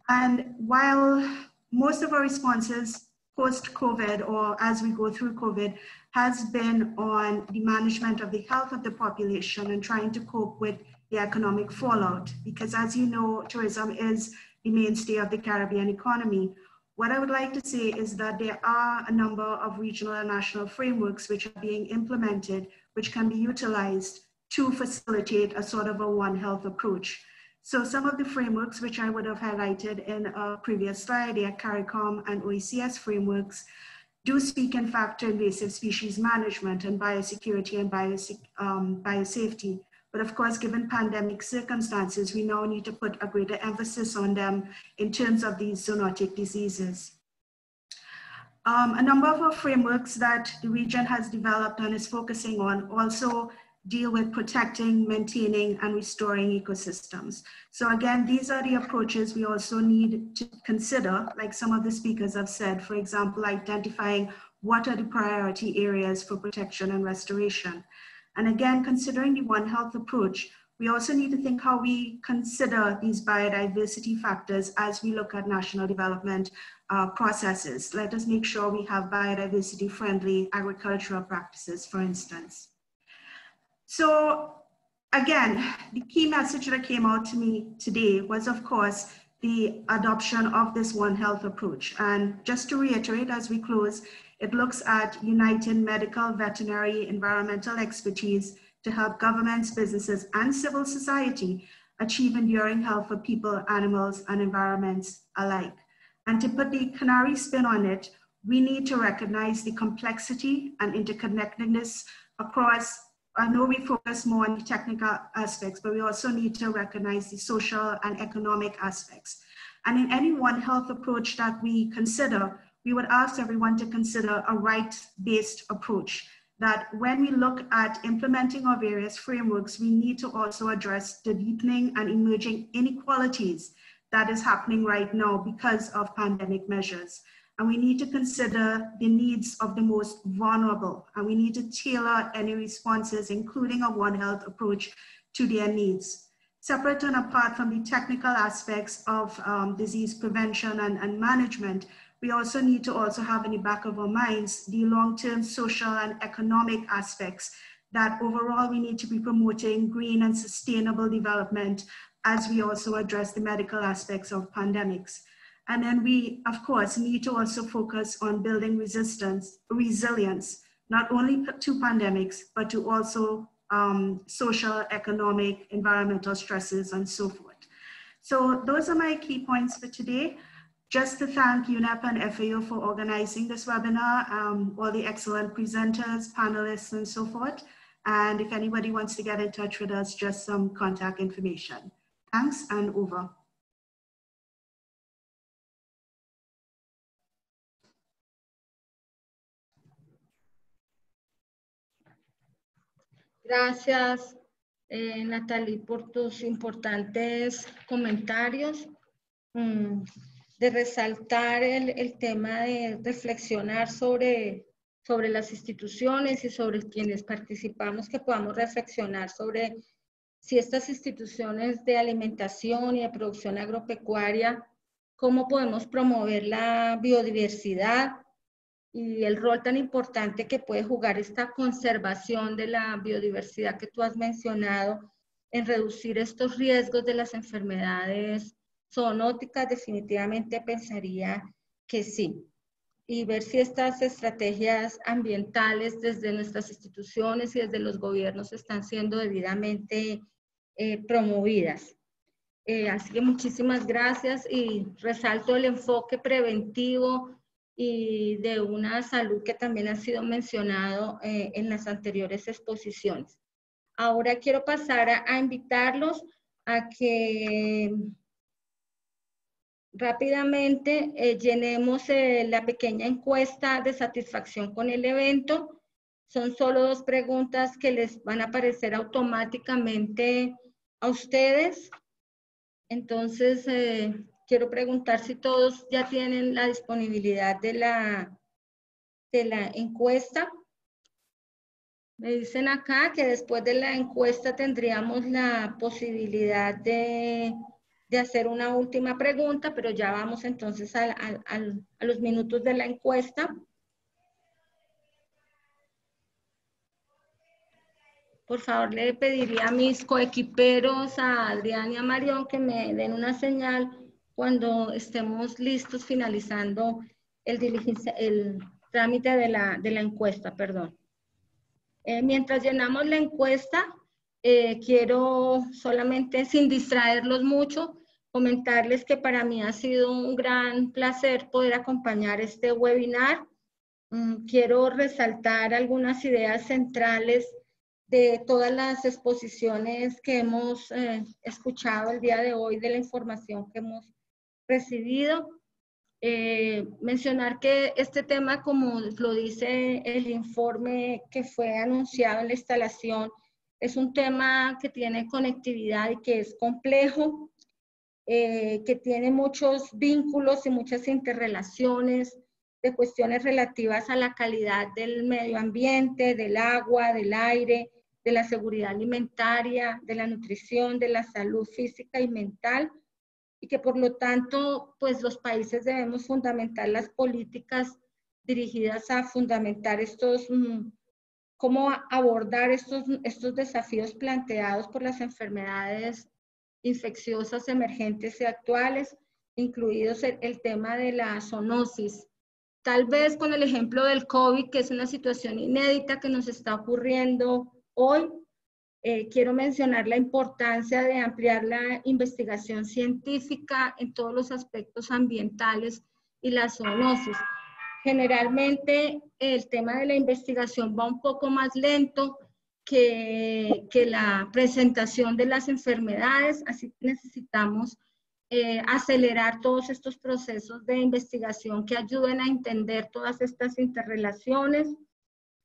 And while most of our responses post-COVID or as we go through COVID has been on the management of the health of the population and trying to cope with the economic fallout, because as you know, tourism is the mainstay of the Caribbean economy. What I would like to say is that there are a number of regional and national frameworks which are being implemented, which can be utilized to facilitate a sort of a One Health approach. So some of the frameworks which I would have highlighted in a previous slide, the CARICOM and OECS frameworks, do speak in fact to invasive species management and biosecurity and biosafety. But of course, given pandemic circumstances, we now need to put a greater emphasis on them in terms of these zoonotic diseases. A number of our frameworks that the region has developed and is focusing on also deal with protecting, maintaining, and restoring ecosystems. So again, these are the approaches we also need to consider, like some of the speakers have said, for example, identifying what are the priority areas for protection and restoration. And again, considering the One Health approach, we also need to think how we consider these biodiversity factors as we look at national development processes. Let us make sure we have biodiversity friendly agricultural practices, for instance. So again, the key message that came out to me today was, of course, the adoption of this One Health approach. And just to reiterate as we close, it looks at uniting medical, veterinary, environmental expertise to help governments, businesses, and civil society achieve enduring health for people, animals, and environments alike. And to put the canary spin on it, we need to recognize the complexity and interconnectedness across. I know we focus more on the technical aspects, but we also need to recognize the social and economic aspects. And in any One Health approach that we consider, we would ask everyone to consider a right-based approach, that when we look at implementing our various frameworks, we need to also address the deepening and emerging inequalities that is happening right now because of pandemic measures. And we need to consider the needs of the most vulnerable, and we need to tailor any responses, including a One Health approach, to their needs. Separate and apart from the technical aspects of disease prevention and management, we also need to also have in the back of our minds the long-term social and economic aspects that overall we need to be promoting green and sustainable development as we also address the medical aspects of pandemics. And then we, of course, need to also focus on building resilience, not only to pandemics, but to also social, economic, environmental stresses, and so forth. So those are my key points for today. Just to thank UNEP and FAO for organizing this webinar, all the excellent presenters, panelists, and so forth. And if anybody wants to get in touch with us, just some contact information. Thanks, and over. Gracias, Natalie, por tus importantes comentarios. De resaltar el tema de reflexionar sobre las instituciones y sobre quienes participamos, que podamos reflexionar sobre si estas instituciones de alimentación y de producción agropecuaria, cómo podemos promover la biodiversidad y el rol tan importante que puede jugar esta conservación de la biodiversidad que tú has mencionado en reducir estos riesgos de las enfermedades zoonóticas. Definitivamente pensaría que sí. Y ver si estas estrategias ambientales desde nuestras instituciones y desde los gobiernos están siendo debidamente promovidas. Así que muchísimas gracias y resalto el enfoque preventivo y de una salud que también ha sido mencionado en las anteriores exposiciones. Ahora quiero pasar a invitarlos a que rápidamente llenemos la pequeña encuesta de satisfacción con el evento. Son solo 2 preguntas que les van a aparecer automáticamente a ustedes. Entonces, quiero preguntar si todos ya tienen la disponibilidad de la encuesta. Me dicen acá que después de la encuesta tendríamos la posibilidad de hacer una última pregunta, pero ya vamos entonces a los minutos de la encuesta. Por favor, le pediría a mis coequiperos, a Adrián y a Marión, que me den una señal cuando estemos listos finalizando el trámite de la encuesta, perdón. Mientras llenamos la encuesta, quiero solamente, sin distraerlos mucho, comentarles que para mí ha sido un gran placer poder acompañar este webinar. Quiero resaltar algunas ideas centrales de todas las exposiciones que hemos escuchado el día de hoy, de la información que hemos recibido. Mencionar que este tema, como lo dice el informe que fue anunciado en la instalación, es un tema que tiene conectividad y que es complejo, que tiene muchos vínculos y muchas interrelaciones de cuestiones relativas a la calidad del medio ambiente, del agua, del aire, de la seguridad alimentaria, de la nutrición, de la salud física y mental, y que por lo tanto, pues los países debemos fundamentar las políticas dirigidas a fundamentar cómo abordar estos desafíos planteados por las enfermedades infecciosas emergentes y actuales, incluidos el tema de la zoonosis. Tal vez con el ejemplo del COVID, que es una situación inédita que nos está ocurriendo hoy, quiero mencionar la importancia de ampliar la investigación científica en todos los aspectos ambientales y la zoonosis. Generalmente el tema de la investigación va un poco más lento que la presentación de las enfermedades, así que necesitamos acelerar todos estos procesos de investigación que ayuden a entender todas estas interrelaciones,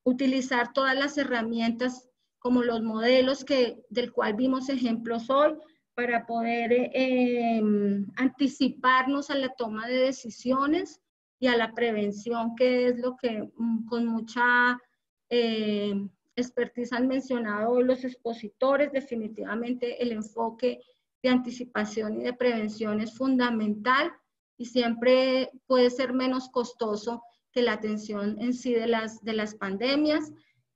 utilizar todas las herramientas como los modelos del cual vimos ejemplos hoy, para poder anticiparnos a la toma de decisiones y a la prevención, que es lo que con mucha expertise han mencionado los expositores. Definitivamente el enfoque de anticipación y de prevención es fundamental y siempre puede ser menos costoso que la atención en sí de las pandemias,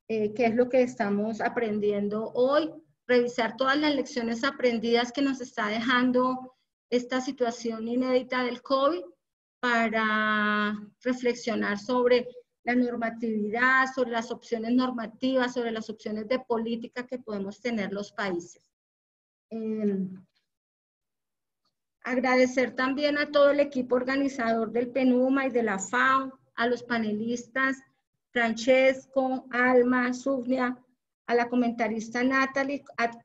que es lo que estamos aprendiendo hoy. Revisar todas las lecciones aprendidas que nos está dejando esta situación inédita del COVID para reflexionar sobre la normatividad, sobre las opciones normativas, sobre las opciones de política que podemos tener los países. Agradecer también a todo el equipo organizador del PENUMA y de la FAO, a los panelistas Francesco, Alma, Sugnia, a la comentarista Natalie,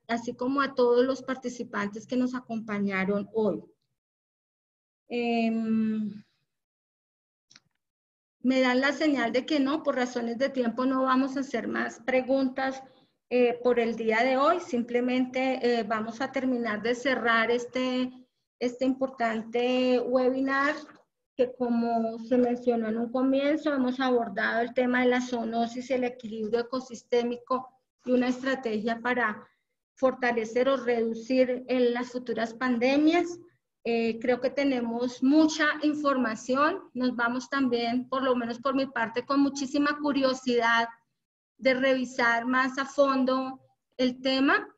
así como a todos los participantes que nos acompañaron hoy. Me dan la señal de que no, por razones de tiempo no vamos a hacer más preguntas por el día de hoy. Simplemente vamos a terminar de cerrar este importante webinar, que como se mencionó en un comienzo, hemos abordado el tema de la zoonosis y el equilibrio ecosistémico y una estrategia para fortalecer o reducir las futuras pandemias. Creo que tenemos mucha información. Nos vamos también, por lo menos por mi parte, con muchísima curiosidad de revisar más a fondo el tema.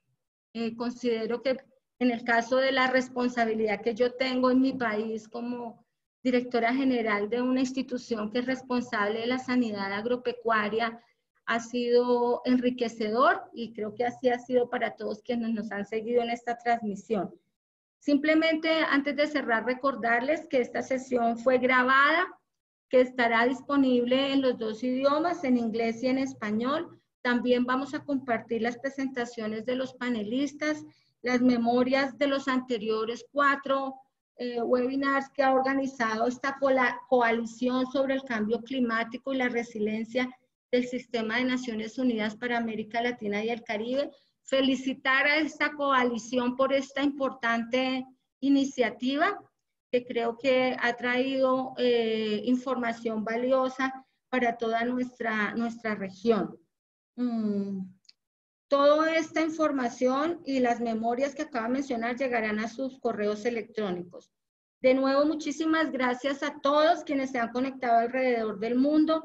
Considero que en el caso de la responsabilidad que yo tengo en mi país como directora general de una institución que es responsable de la sanidad agropecuaria, ha sido enriquecedor y creo que así ha sido para todos quienes nos han seguido en esta transmisión. Simplemente antes de cerrar, recordarles que esta sesión fue grabada que estará disponible en los dos idiomas, en inglés y en español. También vamos a compartir las presentaciones de los panelistas, las memorias de los anteriores 4 webinars que ha organizado esta coalición sobre el cambio climático y la resiliencia del Sistema de Naciones Unidas para América Latina y el Caribe. Felicitar a esta coalición por esta importante iniciativa que creo que ha traído información valiosa para toda nuestra región. Toda esta información y las memorias que acabo de mencionar llegarán a sus correos electrónicos. De nuevo, muchísimas gracias a todos quienes se han conectado alrededor del mundo.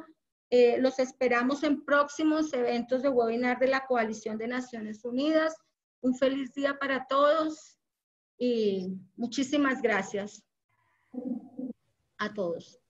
Los esperamos en próximos eventos de webinar de la Coalición de Naciones Unidas. Un feliz día para todos y muchísimas gracias a todos.